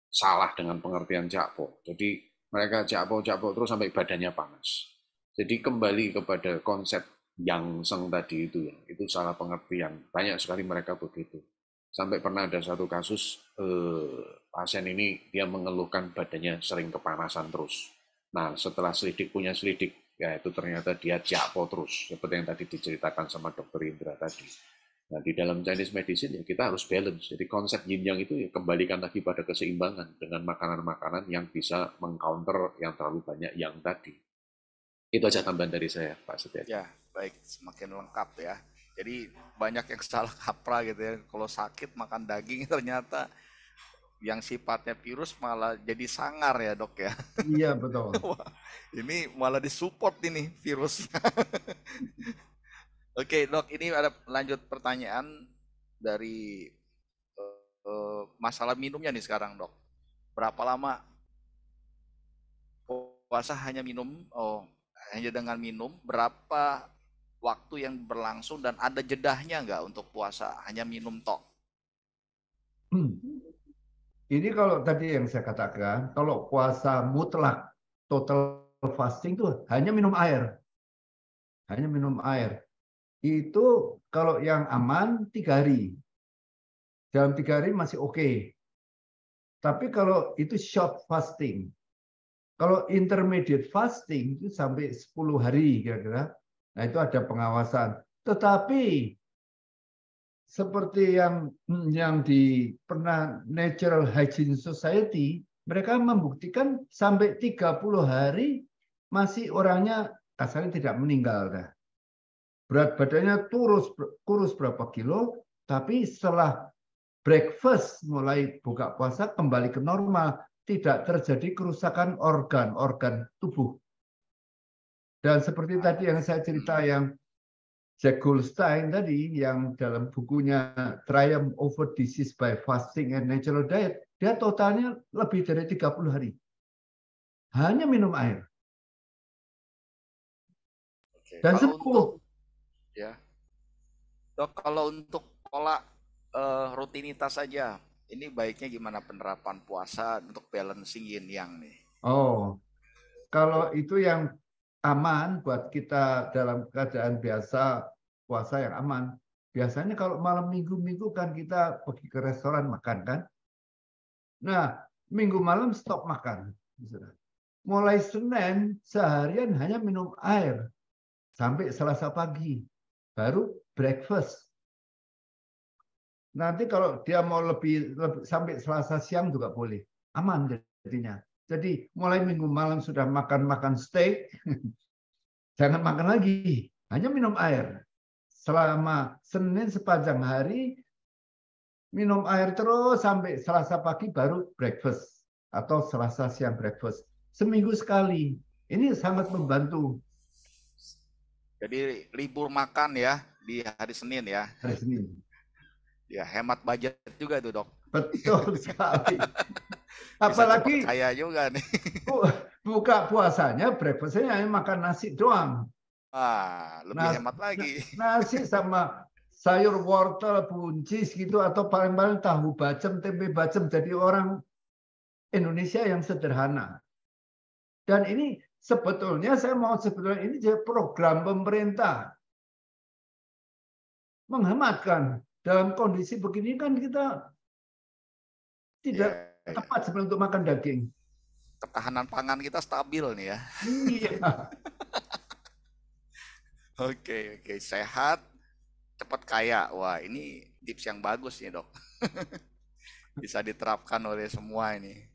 salah dengan pengertian jakpo. Jadi mereka jakpo terus sampai badannya panas. Jadi kembali kepada konsep yang seng tadi itu ya, itu salah pengertian. Banyak sekali mereka begitu. Sampai pernah ada satu kasus pasien ini dia mengeluhkan badannya sering kepanasan terus. Nah, setelah punya selidik, ya itu ternyata dia jakpo terus, seperti yang tadi diceritakan sama Dokter Indra tadi. Nah, di dalam Chinese medicine ya kita harus balance. Jadi konsep yin yang itu ya kembalikan lagi pada keseimbangan dengan makanan-makanan yang bisa mengcounter yang terlalu banyak yang tadi. Itu aja tambahan dari saya, Pak Setiadi. Ya, baik, semakin lengkap ya. Jadi banyak yang salah kaprah gitu ya. Kalau sakit makan daging ternyata yang sifatnya virus malah jadi sangar ya dok ya. Iya, betul. Wah, ini malah disupport ini virusnya. Oke dok, ini ada lanjut pertanyaan dari masalah minumnya nih sekarang dok. Berapa lama puasa hanya minum? Oh, hanya dengan minum. Berapa waktu yang berlangsung dan ada jedahnya nggak untuk puasa? Hanya minum tok. Ini kalau tadi yang saya katakan, kalau puasa mutlak, total fasting itu hanya minum air. Hanya minum air. Itu kalau yang aman 3 hari. Dalam 3 hari masih oke. Tapi kalau itu short fasting. Kalau intermediate fasting itu sampai 10 hari kira-kira. Nah itu ada pengawasan. Tetapi seperti yang di pernah Natural Hygiene Society, mereka membuktikan sampai 30 hari masih orangnya kasarnya tidak meninggal dah. Berat badannya kurus berapa kilo, tapi setelah breakfast mulai buka puasa kembali ke normal, tidak terjadi kerusakan organ-organ tubuh. Dan seperti tadi yang saya cerita yang Jack Goldstein tadi yang dalam bukunya Triumph Over Disease by Fasting and Natural Diet, dia totalnya lebih dari 30 hari. Hanya minum air. Oke, Dan kalau sembuh. untuk ya. Dok, kalau untuk pola rutinitas saja, ini baiknya gimana penerapan puasa untuk balancing yin yang nih? Oh, kalau itu yang aman buat kita dalam keadaan biasa, puasa yang aman. Biasanya kalau malam minggu-minggu kan kita pergi ke restoran makan kan. Nah, minggu malam stop makan. Mulai Senin seharian hanya minum air sampai Selasa pagi. Baru breakfast. Nanti kalau dia mau lebih sampai Selasa siang juga boleh. Aman jadinya. Jadi mulai minggu malam sudah makan steak, jangan makan lagi. Hanya minum air. Selama Senin sepanjang hari, minum air terus sampai Selasa pagi baru breakfast. Atau Selasa siang breakfast. Seminggu sekali. Ini sangat membantu. Jadi libur makan ya di hari Senin ya. Hari Senin. Ya, hemat budget juga tuh, Dok. Betul sekali. Bisa Apalagi cepat kaya juga nih. buka puasanya, breakfastnya hanya makan nasi doang. Lebih hemat lagi. Nasi sama sayur wortel, buncis gitu, atau paling-paling tahu bacem, tempe bacem. Jadi orang Indonesia yang sederhana. Dan ini sebetulnya ini program pemerintah. Menghematkan. Dalam kondisi begini kan kita tidak tepat sebenarnya untuk makan daging. Ketahanan pangan kita stabil nih ya. Iya. Oke, sehat, cepat kaya. Wah, ini tips yang bagus nih, Dok. Bisa diterapkan oleh semua ini.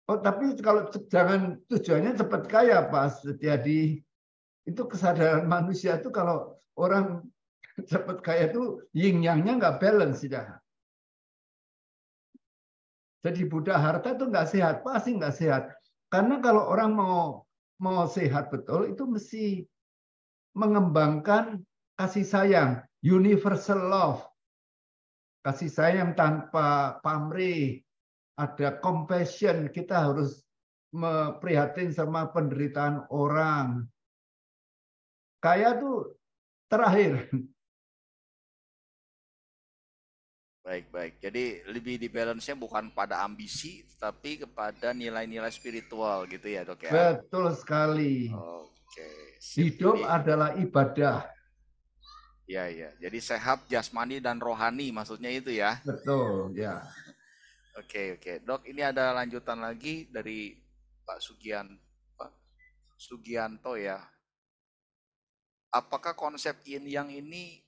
Oh, tapi kalau jangan tujuannya cepat kaya, Pak Setiadi. Itu kesadaran manusia itu kalau orang cepat kaya itu yin yang-nya nggak balance sudah. Jadi budak harta itu nggak sehat, pasti nggak sehat. Karena kalau orang mau sehat betul itu mesti mengembangkan kasih sayang, universal love, kasih sayang tanpa pamrih, ada compassion, kita harus prihatin sama penderitaan orang. Kaya tuh terakhir. Baik. Jadi lebih di balance-nya bukan pada ambisi, tapi kepada nilai-nilai spiritual gitu ya, Dok ya. Betul sekali. Oke. Hidup adalah ibadah. Ya. Jadi sehat jasmani dan rohani maksudnya itu ya. Betul, ya. Oke, oke. Dok, ini ada lanjutan lagi dari Pak Pak Sugianto ya. Apakah konsep yin yang ini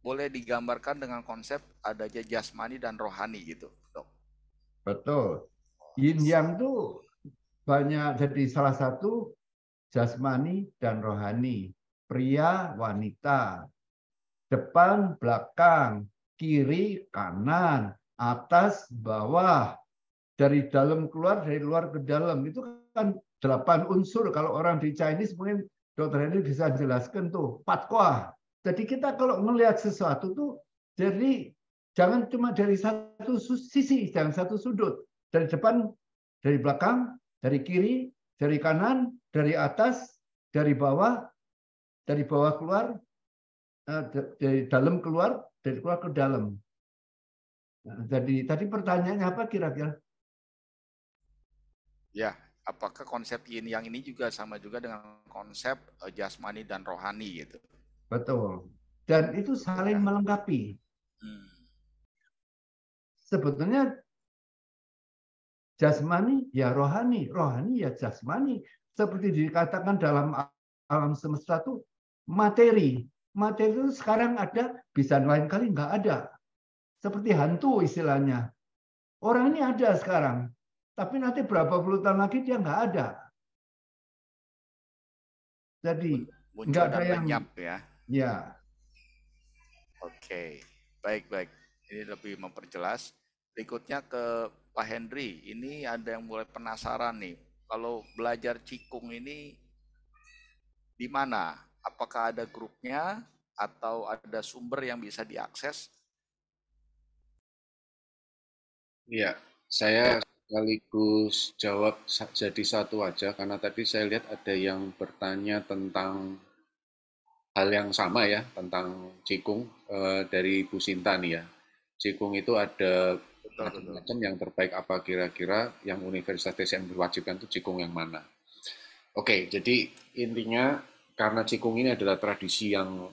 boleh digambarkan dengan konsep adanya jasmani dan rohani gitu, Dok? Betul. Yin yang tuh banyak, jadi salah satu jasmani dan rohani, pria, wanita, depan, belakang, kiri, kanan, atas, bawah, dari dalam keluar, dari luar ke dalam. Itu kan 8 unsur. Kalau orang di Chinese mungkin Dokter Henry bisa jelaskan tuh, patkuah. Jadi kita kalau melihat sesuatu tuh, jadi jangan cuma dari satu sisi, jangan satu sudut. Dari depan, dari belakang, dari kiri, dari kanan, dari atas, dari bawah keluar, dari dalam keluar, dari keluar ke dalam. Nah, jadi tadi pertanyaannya apa kira-kira? Ya, apakah konsep yin yang ini juga sama juga dengan konsep jasmani dan rohani gitu? Betul. Dan itu Betul saling ya. melengkapi. Hmm. Sebetulnya jasmani ya rohani, rohani ya jasmani. Seperti dikatakan dalam alam semesta itu materi. Materi itu sekarang ada, bisa lain kali nggak ada. Seperti hantu istilahnya. Orang ini ada sekarang, tapi nanti berapa puluh tahun lagi dia nggak ada. Jadi nggak Muncul ada dan yang lenyap ya. ya. Oke, baik-baik. Ini lebih memperjelas. Berikutnya ke Pak Henry. Ini ada yang mulai penasaran nih. Kalau belajar Cikung ini di mana? Apakah ada grupnya atau ada sumber yang bisa diakses? Iya, saya sekaligus jawab jadi satu aja karena tadi saya lihat ada yang bertanya tentang hal yang sama ya tentang Cikung dari Bu Sinta nih ya. Cikung itu ada Betul, betul. macam-macam yang terbaik apa kira-kira yang Universitas TCM diwajibkan itu Cikung yang mana? Oke, jadi intinya karena Cikung ini adalah tradisi yang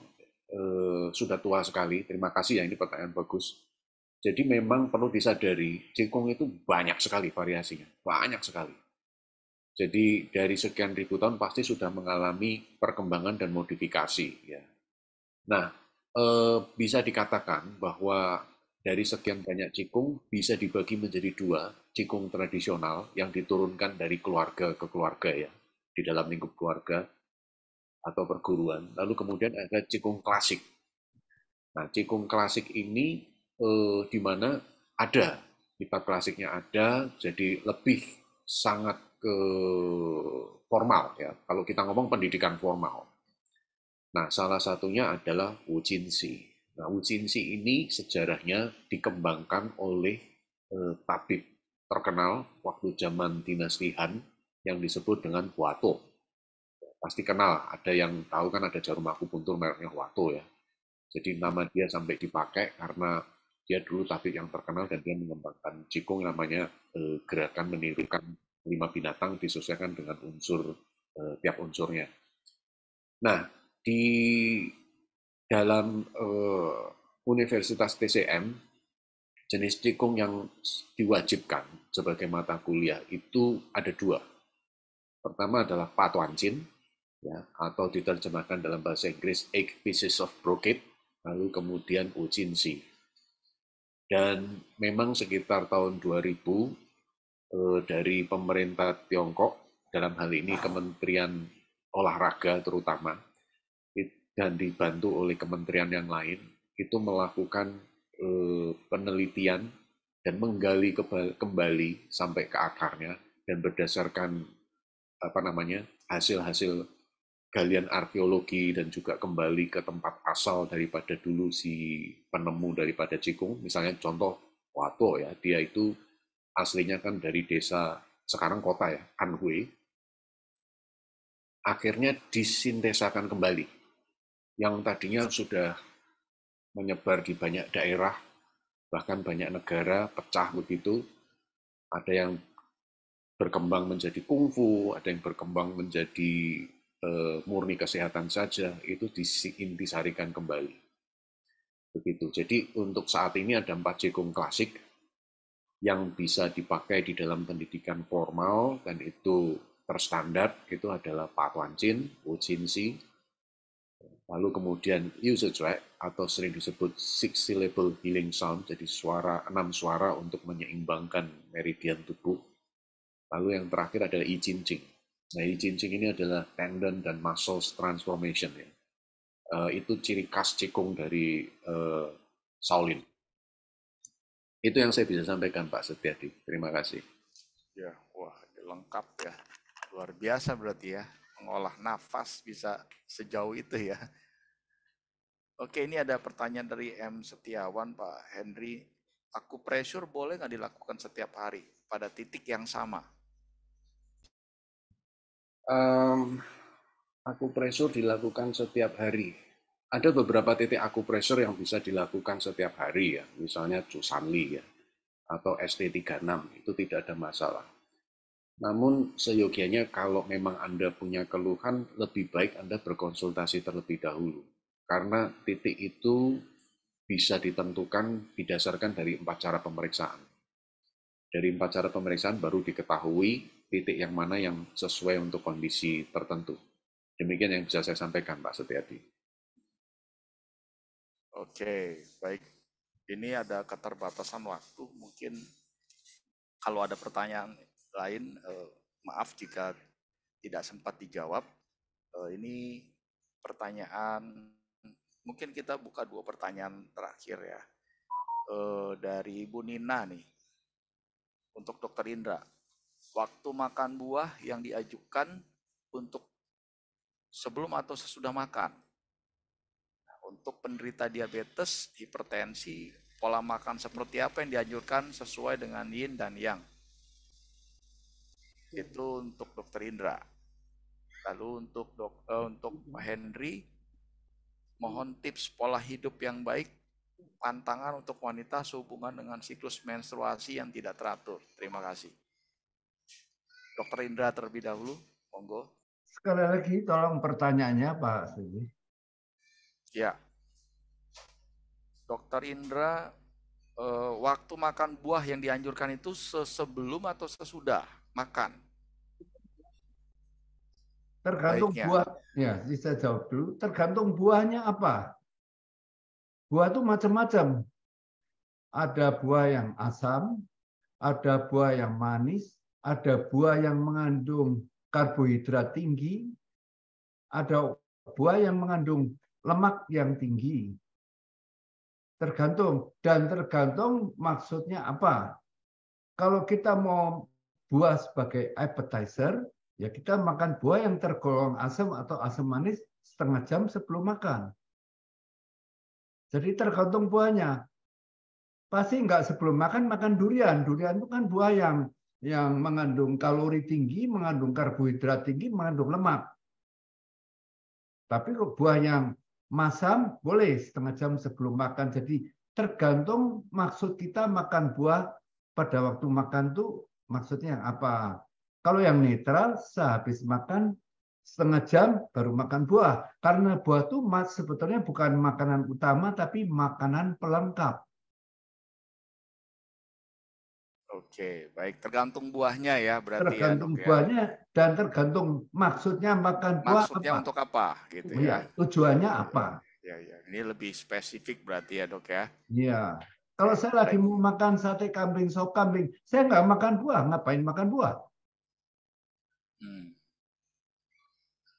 sudah tua sekali. Terima kasih ya, ini pertanyaan bagus. Jadi memang perlu disadari, Cikung itu banyak sekali variasinya, banyak sekali. Jadi dari sekian ribu tahun pasti sudah mengalami perkembangan dan modifikasi. Ya. Nah, bisa dikatakan bahwa dari sekian banyak Cikung bisa dibagi menjadi dua, Cikung tradisional yang diturunkan dari keluarga ke keluarga ya, di dalam lingkup keluarga atau perguruan. Lalu kemudian ada Cikung klasik. Nah, Cikung klasik ini di mana ada kitab klasiknya ada, jadi lebih sangat ke formal ya. Kalau kita ngomong pendidikan formal. Nah, salah satunya adalah Wujinshi. Nah, Wujinshi ini sejarahnya dikembangkan oleh tabib terkenal waktu zaman dinasti Han yang disebut dengan Huato. Pasti kenal, ada yang tahu kan ada jarum akupuntur mereknya Huato ya. Jadi nama dia sampai dipakai karena dia dulu tabib yang terkenal dan dia mengembangkan Qigong namanya gerakan menirukan 5 binatang disesuaikan dengan unsur tiap unsurnya. Nah, di dalam Universitas TCM jenis Qigong yang diwajibkan sebagai mata kuliah itu ada dua. Pertama adalah Patuancin, ya, atau diterjemahkan dalam bahasa Inggris Eight Pieces of Brocade, lalu kemudian Ujinshi. Dan memang sekitar tahun 2000 dari pemerintah Tiongkok, dalam hal ini Kementerian Olahraga terutama, dan dibantu oleh kementerian yang lain, itu melakukan penelitian dan menggali kembali sampai ke akarnya dan berdasarkan hasil-hasil galian arkeologi dan juga kembali ke tempat asal daripada dulu si penemu daripada Cikung, misalnya contoh Wato ya, dia itu aslinya kan dari desa, sekarang kota ya, Anhui, akhirnya disintesakan kembali. Yang tadinya sudah menyebar di banyak daerah, bahkan banyak negara, pecah begitu, ada yang berkembang menjadi kungfu, ada yang berkembang menjadi murni kesehatan saja, itu diintisarikan kembali. Begitu. Jadi untuk saat ini ada 4 Qigong klasik yang bisa dipakai di dalam pendidikan formal dan itu terstandar itu adalah Patuancin, Wucinsi, lalu kemudian usage right atau sering disebut six syllable healing sound, jadi suara 6 suara untuk menyeimbangkan meridian tubuh. Lalu yang terakhir adalah I Ching Ching. Nah, I Ching Ching ini adalah tendon dan muscles transformation ya. Itu ciri khas Qigong dari Shaolin. Itu yang saya bisa sampaikan Pak Setiadi. Terima kasih. Ya, wah, lengkap ya. Luar biasa berarti ya. Mengolah nafas bisa sejauh itu ya. Oke, ini ada pertanyaan dari M. Setiawan, Pak Henry. Akupressure boleh nggak dilakukan setiap hari pada titik yang sama? Akupresur dilakukan setiap hari. Ada beberapa titik akupresur yang bisa dilakukan setiap hari ya, misalnya Cusanli ya, atau ST36, itu tidak ada masalah. Namun seyogianya kalau memang Anda punya keluhan, lebih baik Anda berkonsultasi terlebih dahulu. Karena titik itu bisa ditentukan didasarkan dari 4 cara pemeriksaan. Dari 4 cara pemeriksaan baru diketahui titik yang mana yang sesuai untuk kondisi tertentu. Demikian yang bisa saya sampaikan, Pak Setiadi. Oke, baik. Ini ada keterbatasan waktu. Mungkin kalau ada pertanyaan lain, maaf jika tidak sempat dijawab. Ini pertanyaan, mungkin kita buka 2 pertanyaan terakhir ya. Dari Ibu Nina nih, untuk Dokter Indra. Waktu makan buah yang diajukan untuk sebelum atau sesudah makan. Nah, untuk penderita diabetes, hipertensi, pola makan seperti apa yang dianjurkan sesuai dengan yin dan yang? Itu untuk Dokter Indra. Lalu untuk Pak Henry, mohon tips pola hidup yang baik, pantangan untuk wanita sehubungan dengan siklus menstruasi yang tidak teratur. Terima kasih. Dokter Indra terlebih dahulu, monggo. Sekali lagi tolong pertanyaannya Pak Sugi. Ya, Dokter Indra, waktu makan buah yang dianjurkan itu sebelum atau sesudah makan? Tergantung Baiknya. buah, ya saya jawab dulu. Tergantung buahnya apa. Buah itu macam-macam. Ada buah yang asam, ada buah yang manis, ada buah yang mengandung karbohidrat tinggi, ada buah yang mengandung lemak yang tinggi. Tergantung, dan tergantung maksudnya apa. Kalau kita mau buah sebagai appetizer, ya kita makan buah yang tergolong asam atau asam manis setengah jam sebelum makan. Jadi tergantung buahnya. Pasti nggak sebelum makan durian. Durian itu kan buah yang mengandung kalori tinggi, mengandung karbohidrat tinggi, mengandung lemak. Tapi buah yang masam boleh setengah jam sebelum makan. Jadi tergantung maksud kita makan buah pada waktu makan tuh maksudnya apa. Kalau yang netral sehabis makan setengah jam baru makan buah. Karena buah itu sebetulnya bukan makanan utama tapi makanan pelengkap. Oke, baik. Tergantung buahnya ya berarti Tergantung ya, Dok ya. buahnya dan tergantung maksudnya makan buah Maksudnya apa. untuk apa gitu Ya, ya. tujuannya Ya, apa. ya, ya. Ini lebih spesifik berarti ya, Dok ya. Ya, kalau Oke, saya lagi baik. mau makan sate kambing, sop kambing, saya nggak makan buah. Ngapain makan buah?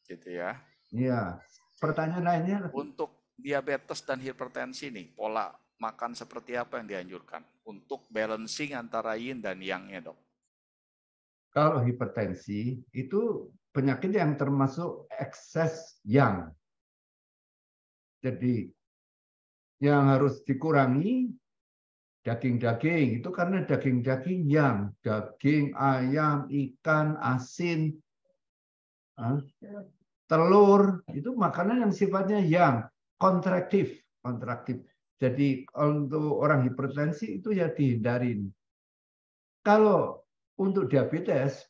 Gitu ya. Ya, Oke. pertanyaan lainnya. Untuk diabetes dan hipertensi nih, pola makan seperti apa yang dianjurkan untuk balancing antara yin dan yang-nya, Dok? Kalau hipertensi itu penyakit yang termasuk ekses yang. Jadi yang harus dikurangi daging-daging. Itu karena daging-daging yang. Daging, ayam, ikan, asin, telur, itu makanan yang sifatnya yang kontraktif. Jadi untuk orang hipertensi itu ya dihindarin. Kalau untuk diabetes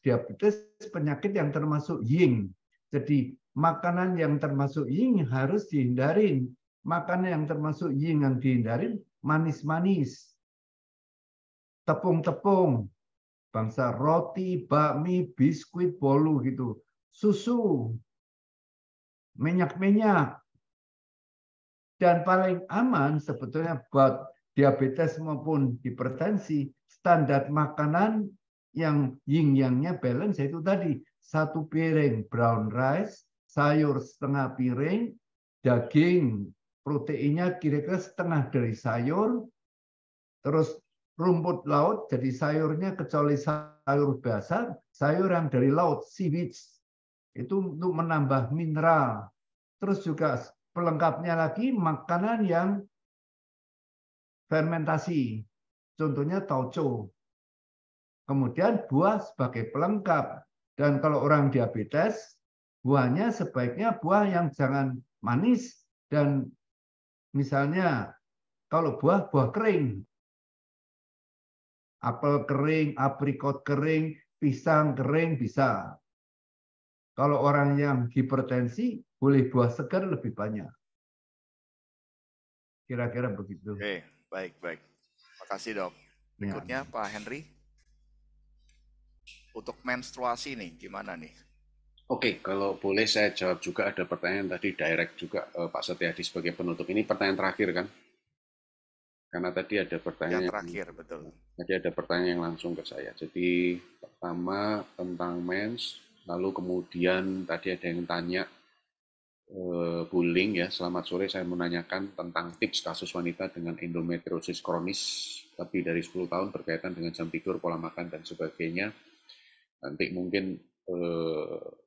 penyakit yang termasuk yin. Jadi makanan yang termasuk yin harus dihindarin. Makanan yang termasuk yin yang dihindarin manis-manis. tepung-tepung, bangsa roti, bakmi, biskuit, bolu gitu, susu, minyak-minyak, dan paling aman sebetulnya buat diabetes maupun hipertensi, standar makanan yang yin-yang-nya balance itu tadi, 1 piring brown rice, sayur setengah piring, daging proteinnya kira-kira setengah dari sayur, terus rumput laut jadi sayurnya kecuali sayur biasa, sayur yang dari laut, seaweeds, itu untuk menambah mineral. Terus juga pelengkapnya lagi makanan yang fermentasi, contohnya tauco. Kemudian buah sebagai pelengkap. Dan kalau orang diabetes, buahnya sebaiknya buah yang jangan manis. Dan misalnya kalau buah kering. Apel kering, aprikot kering, pisang kering bisa. Kalau orang yang hipertensi, boleh buah segar lebih banyak. Kira-kira begitu. Oke, baik. Makasih dok. Berikutnya Pak Henry. Untuk menstruasi nih, gimana nih? Oke, kalau boleh saya jawab juga, ada pertanyaan tadi direct juga Pak Setiadi sebagai penutup. Ini pertanyaan terakhir kan? Karena tadi ada pertanyaan Yang terakhir, betul. Tadi ada pertanyaan yang langsung ke saya. Jadi pertama tentang mens, lalu kemudian tadi ada yang tanya bullying ya. Selamat sore, saya menanyakan tentang tips kasus wanita dengan endometriosis kronis lebih dari 10 tahun berkaitan dengan jam tidur, pola makan dan sebagainya. Nanti mungkin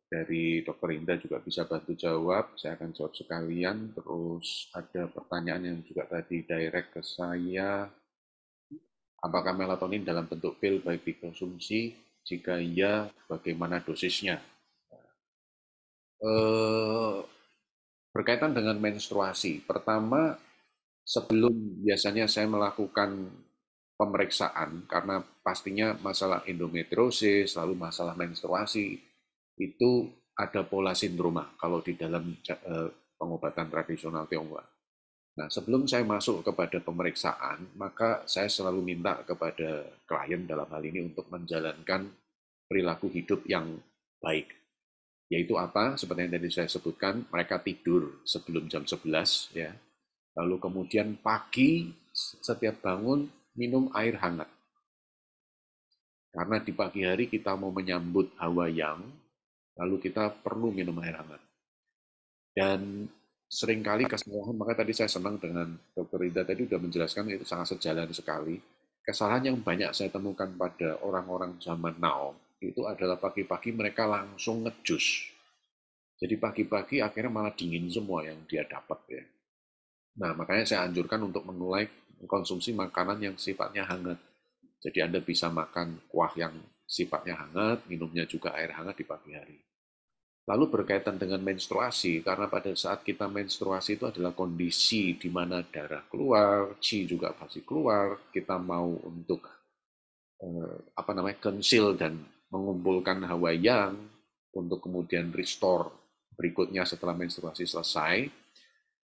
dari Dr. Indah juga bisa bantu jawab. Saya akan jawab sekalian. Terus ada pertanyaan yang juga tadi direct ke saya. Apakah melatonin dalam bentuk pil baik dikonsumsi? Jika iya, bagaimana dosisnya? Berkaitan dengan menstruasi, pertama sebelum biasanya saya melakukan pemeriksaan, karena pastinya masalah endometriosis, lalu masalah menstruasi, itu ada pola sindroma kalau di dalam pengobatan tradisional Tionghoa. Nah, sebelum saya masuk kepada pemeriksaan, maka saya selalu minta kepada klien dalam hal ini untuk menjalankan perilaku hidup yang baik. Yaitu apa? Seperti yang tadi saya sebutkan, mereka tidur sebelum jam 11, ya. Lalu kemudian pagi setiap bangun minum air hangat. Karena di pagi hari kita mau menyambut hawa yang, lalu kita perlu minum air hangat. Dan seringkali kesalahan, maka tadi saya senang dengan Dr. Ida tadi sudah menjelaskan itu sangat sejalan sekali. Kesalahan yang banyak saya temukan pada orang-orang zaman now, itu adalah pagi-pagi mereka langsung ngejus. Jadi pagi-pagi akhirnya malah dingin semua yang dia dapat ya. Nah, makanya saya anjurkan untuk memulai konsumsi makanan yang sifatnya hangat. Jadi Anda bisa makan kuah yang sifatnya hangat, minumnya juga air hangat di pagi hari. Lalu berkaitan dengan menstruasi, karena pada saat kita menstruasi itu adalah kondisi di mana darah keluar, qi juga pasti keluar, kita mau untuk conceal dan mengumpulkan hawa yang untuk kemudian restore berikutnya setelah menstruasi selesai,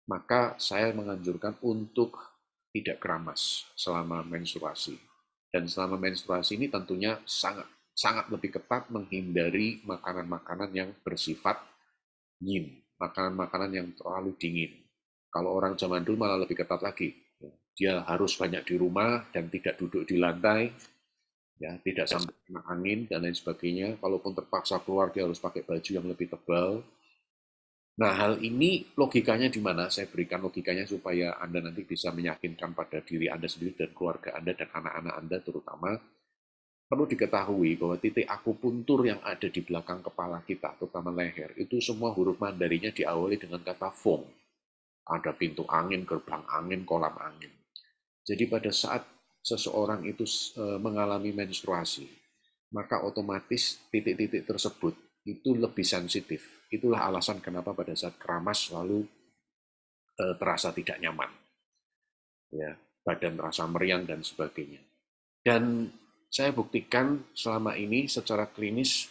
maka saya menganjurkan untuk tidak keramas selama menstruasi. Dan selama menstruasi ini tentunya sangat lebih ketat menghindari makanan-makanan yang bersifat yin, makanan-makanan yang terlalu dingin. Kalau orang zaman dulu malah lebih ketat lagi. Dia harus banyak di rumah dan tidak duduk di lantai, ya, tidak sampai kena angin dan lain sebagainya. Kalaupun terpaksa keluar, dia harus pakai baju yang lebih tebal. Nah, hal ini logikanya di mana? Saya berikan logikanya supaya Anda nanti bisa meyakinkan pada diri Anda sendiri dan keluarga Anda dan anak-anak Anda terutama. Perlu diketahui bahwa titik akupuntur yang ada di belakang kepala kita, terutama leher, itu semua huruf Mandarinya diawali dengan kata feng. Ada pintu angin, gerbang angin, kolam angin. Jadi pada saat seseorang itu mengalami menstruasi, maka otomatis titik-titik tersebut itu lebih sensitif. Itulah alasan kenapa pada saat keramas selalu terasa tidak nyaman. Ya, badan terasa meriang dan sebagainya. Dan saya buktikan selama ini secara klinis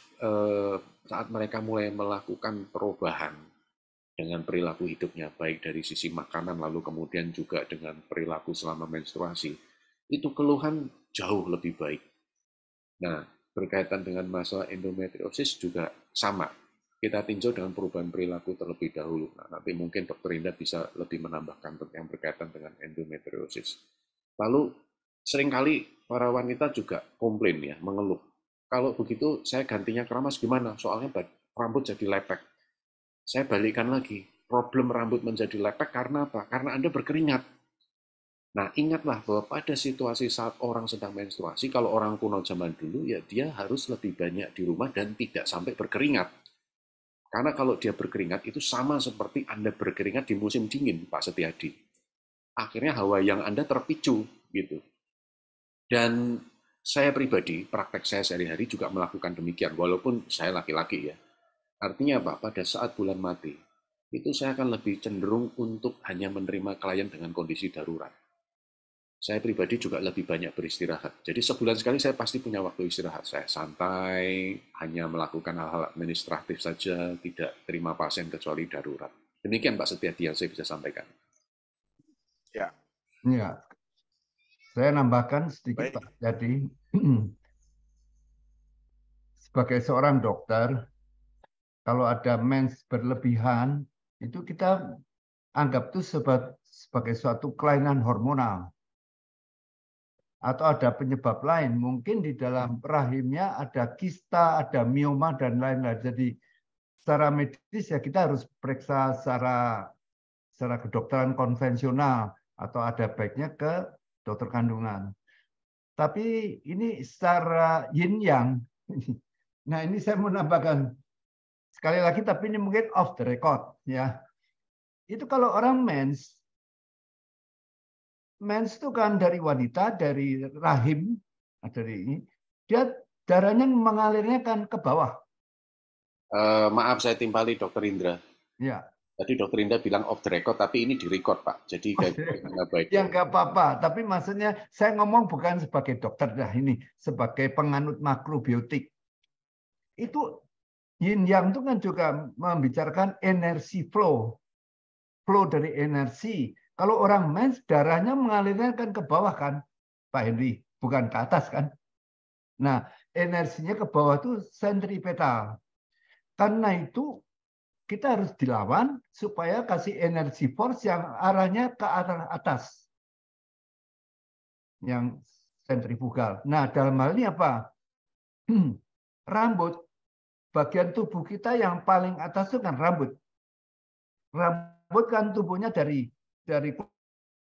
saat mereka mulai melakukan perubahan dengan perilaku hidupnya, baik dari sisi makanan lalu kemudian juga dengan perilaku selama menstruasi, itu keluhan jauh lebih baik. Nah, berkaitan dengan masalah endometriosis juga sama. Kita tinjau dengan perubahan perilaku terlebih dahulu. Nah, nanti mungkin Dokter Indah bisa lebih menambahkan yang berkaitan dengan endometriosis. Lalu, seringkali para wanita juga komplain ya, mengeluh. Kalau begitu, saya gantinya keramas gimana? Soalnya rambut jadi lepek. Saya balikan lagi. Problem rambut menjadi lepek karena apa? Karena Anda berkeringat. Nah, ingatlah bahwa pada situasi saat orang sedang menstruasi, kalau orang kuno zaman dulu, ya dia harus lebih banyak di rumah dan tidak sampai berkeringat. Karena kalau dia berkeringat, itu sama seperti Anda berkeringat di musim dingin, Pak Setiadi. Akhirnya hawa yang Anda terpicu, gitu. Dan saya pribadi, praktek saya sehari-hari juga melakukan demikian, walaupun saya laki-laki ya. Artinya apa? Pada saat bulan mati, itu saya akan lebih cenderung untuk hanya menerima klien dengan kondisi darurat. Saya pribadi juga lebih banyak beristirahat. Jadi sebulan sekali saya pasti punya waktu istirahat. Saya santai, hanya melakukan hal-hal administratif saja, tidak terima pasien kecuali darurat. Demikian Pak Setiadi yang saya bisa sampaikan. Ya, Ya, saya nambahkan sedikit baik. Pak. Jadi sebagai seorang dokter, kalau ada mens berlebihan, itu kita anggap itu sebagai suatu kelainan hormonal. Atau ada penyebab lain. Mungkin di dalam rahimnya ada kista, ada mioma, dan lain-lain. Jadi secara medis ya kita harus periksa secara kedokteran konvensional atau ada baiknya ke dokter kandungan. Tapi ini secara yin yang. Nah, ini saya mau nambahkan sekali lagi, tapi ini mungkin off the record ya. Itu kalau orang mens itu kan dari wanita, dari rahim, dari ini, dia darahnya mengalirnya kan ke bawah. Maaf saya timpali Dokter Indra. Ya, Tadi Dokter Indra bilang off the record, tapi ini di record Pak. Jadi nggak baik. ya nggak apa-apa. Tapi maksudnya saya ngomong bukan sebagai dokter dah ini, sebagai penganut makrobiotik. Itu yin yang itu kan juga membicarakan energi flow dari energi. Kalau orang mens darahnya mengalirnya kan ke bawah kan, Pak Henry, bukan ke atas kan. Nah, energinya ke bawah itu sentripetal. Karena itu kita harus dilawan supaya kasih energi force yang arahnya ke arah atas, yang sentrifugal. Nah, dalam hal ini apa? Rambut, bagian tubuh kita yang paling atas itu kan rambut. Rambut kan tubuhnya dari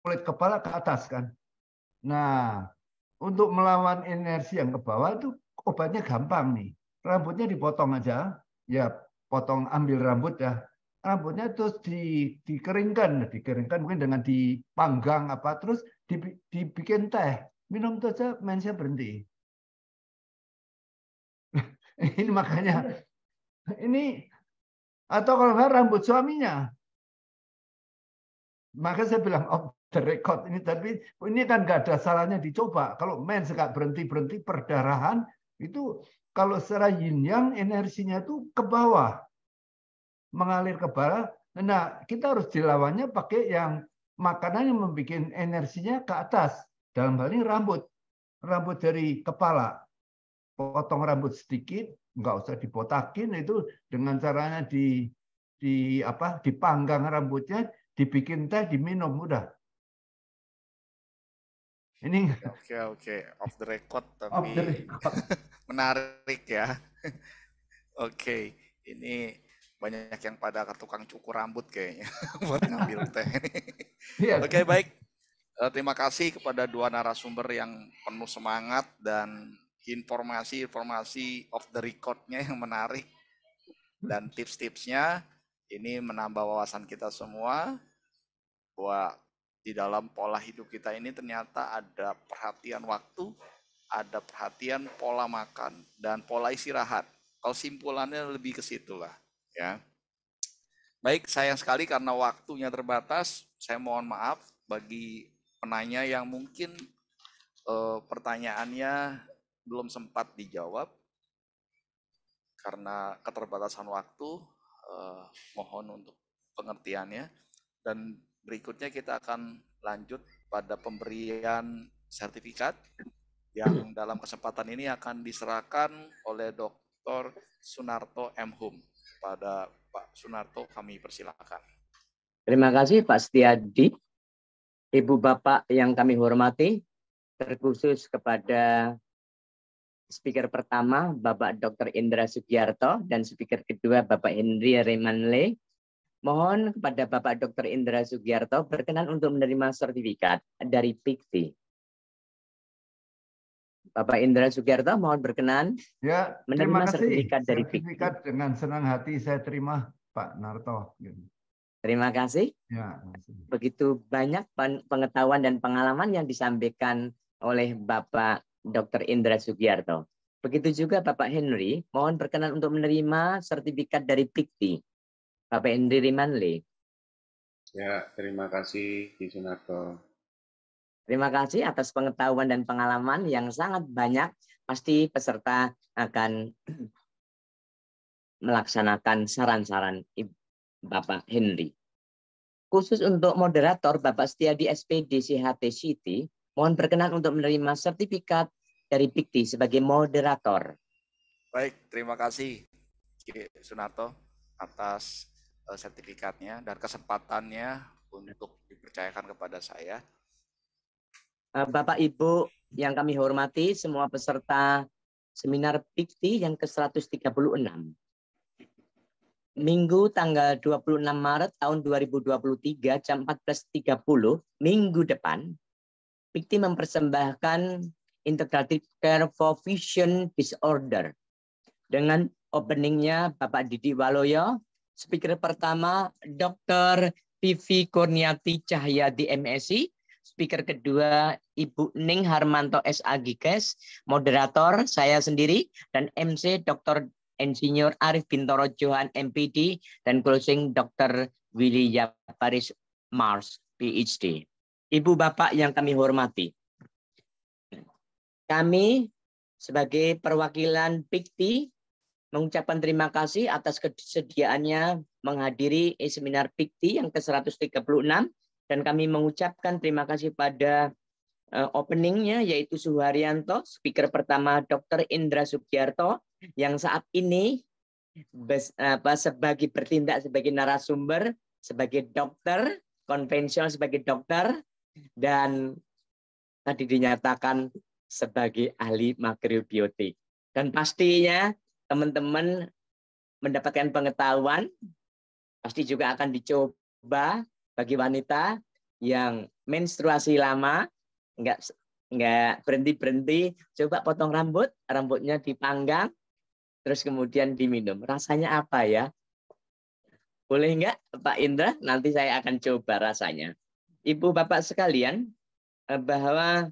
kulit kepala ke atas kan. Nah, untuk melawan energi yang ke bawah itu obatnya gampang nih. Rambutnya dipotong aja, ya potong ambil rambut ya. Rambutnya terus dikeringkan mungkin dengan dipanggang apa, terus dibikin teh, minum teh aja mensnya berhenti. Ini makanya ini, atau kalau nggak rambut suaminya. Maka saya bilang off the record ini, tapi ini kan nggak ada salahnya dicoba. Kalau mens nggak berhenti perdarahan itu, kalau secara yin yang energinya itu ke bawah, mengalir ke bawah. Nah, kita harus dilawannya pakai yang makanan yang membuat energinya ke atas. Dalam hal ini rambut dari kepala. Potong rambut sedikit, nggak usah dibotakin, itu dengan caranya dipanggang rambutnya, dibikin teh, diminum, udah. Ini Oke. Off the record, off the tapi record. menarik ya. Oke, ini banyak yang pada ke tukang cukur rambut kayaknya buat ngambil teh. Iya. Oke, baik. Terima kasih kepada dua narasumber yang penuh semangat dan informasi-informasi off the record-nya yang menarik dan tips-tipsnya ini menambah wawasan kita semua bahwa di dalam pola hidup kita ini ternyata ada perhatian waktu, ada perhatian pola makan dan pola istirahat. Kalau simpulannya lebih ke situ lah, ya. Baik, sayang sekali karena waktunya terbatas. Saya mohon maaf bagi penanya yang mungkin pertanyaannya belum sempat dijawab karena keterbatasan waktu. Mohon untuk pengertiannya. Dan berikutnya kita akan lanjut pada pemberian sertifikat yang dalam kesempatan ini akan diserahkan oleh Dr. Sunarto M. Hum. Pada Pak Sunarto kami persilakan. Terima kasih Pak Setiadi. Ibu Bapak yang kami hormati, terkhusus kepada speaker pertama Bapak Dr. Indra Sugiarto dan speaker kedua Bapak Henry Remanle. Mohon kepada Bapak Dr. Indra Sugiarto berkenan untuk menerima sertifikat dari PIKTI. Bapak Indra Sugiarto mohon berkenan Ya, menerima terima kasih. sertifikat dari PIKTI. Sertifikat dengan senang hati saya terima, Pak Narto. Terima kasih. Ya, Begitu banyak pengetahuan dan pengalaman yang disampaikan oleh Bapak Dr. Indra Sugiarto. Begitu juga Bapak Henry, mohon berkenan untuk menerima sertifikat dari PIKTI. Bapak Henry Rimanle. Ya, terima kasih Di Sunarto. Terima kasih atas pengetahuan dan pengalaman yang sangat banyak. Pasti peserta akan melaksanakan saran-saran Bapak Henry. Khusus untuk moderator Bapak Setiadi SPD CHT City, mohon berkenan untuk menerima sertifikat dari PIKTI sebagai moderator. Baik, terima kasih Sunarto atas sertifikatnya dan kesempatannya untuk dipercayakan kepada saya. Bapak Ibu yang kami hormati, semua peserta seminar PIKTI yang ke-136. Minggu tanggal 26 Maret tahun 2023 jam 14.30, minggu depan, PIKTI mempersembahkan Integrative Care for Vision Disorder. Dengan openingnya Bapak Didi Waloyo, speaker pertama Dr. Vivi Kurniati Cahyadi MSI, speaker kedua Ibu Ning Harmanto SAGKes, moderator saya sendiri, dan MC Dr. Insinyur Arif Bintoro Johan MPD, dan closing Dr. Willy Yaparis Mars PhD. Ibu Bapak yang kami hormati, kami sebagai perwakilan PIKTI mengucapkan terima kasih atas kesediaannya menghadiri seminar PIKTI yang ke-136, dan kami mengucapkan terima kasih pada openingnya yaitu Suharyanto, speaker pertama Dr. Indra Sugiarto yang saat ini sebagai bertindak sebagai narasumber, sebagai dokter, konvensional sebagai dokter, dan tadi dinyatakan sebagai ahli makrobiotik. Dan pastinya teman-teman mendapatkan pengetahuan, pasti juga akan dicoba bagi wanita yang menstruasi lama, nggak berhenti-berhenti, coba potong rambutnya dipanggang, terus kemudian diminum. Rasanya apa ya? Boleh nggak Pak Indra? Nanti saya akan coba rasanya. Ibu Bapak sekalian, bahwa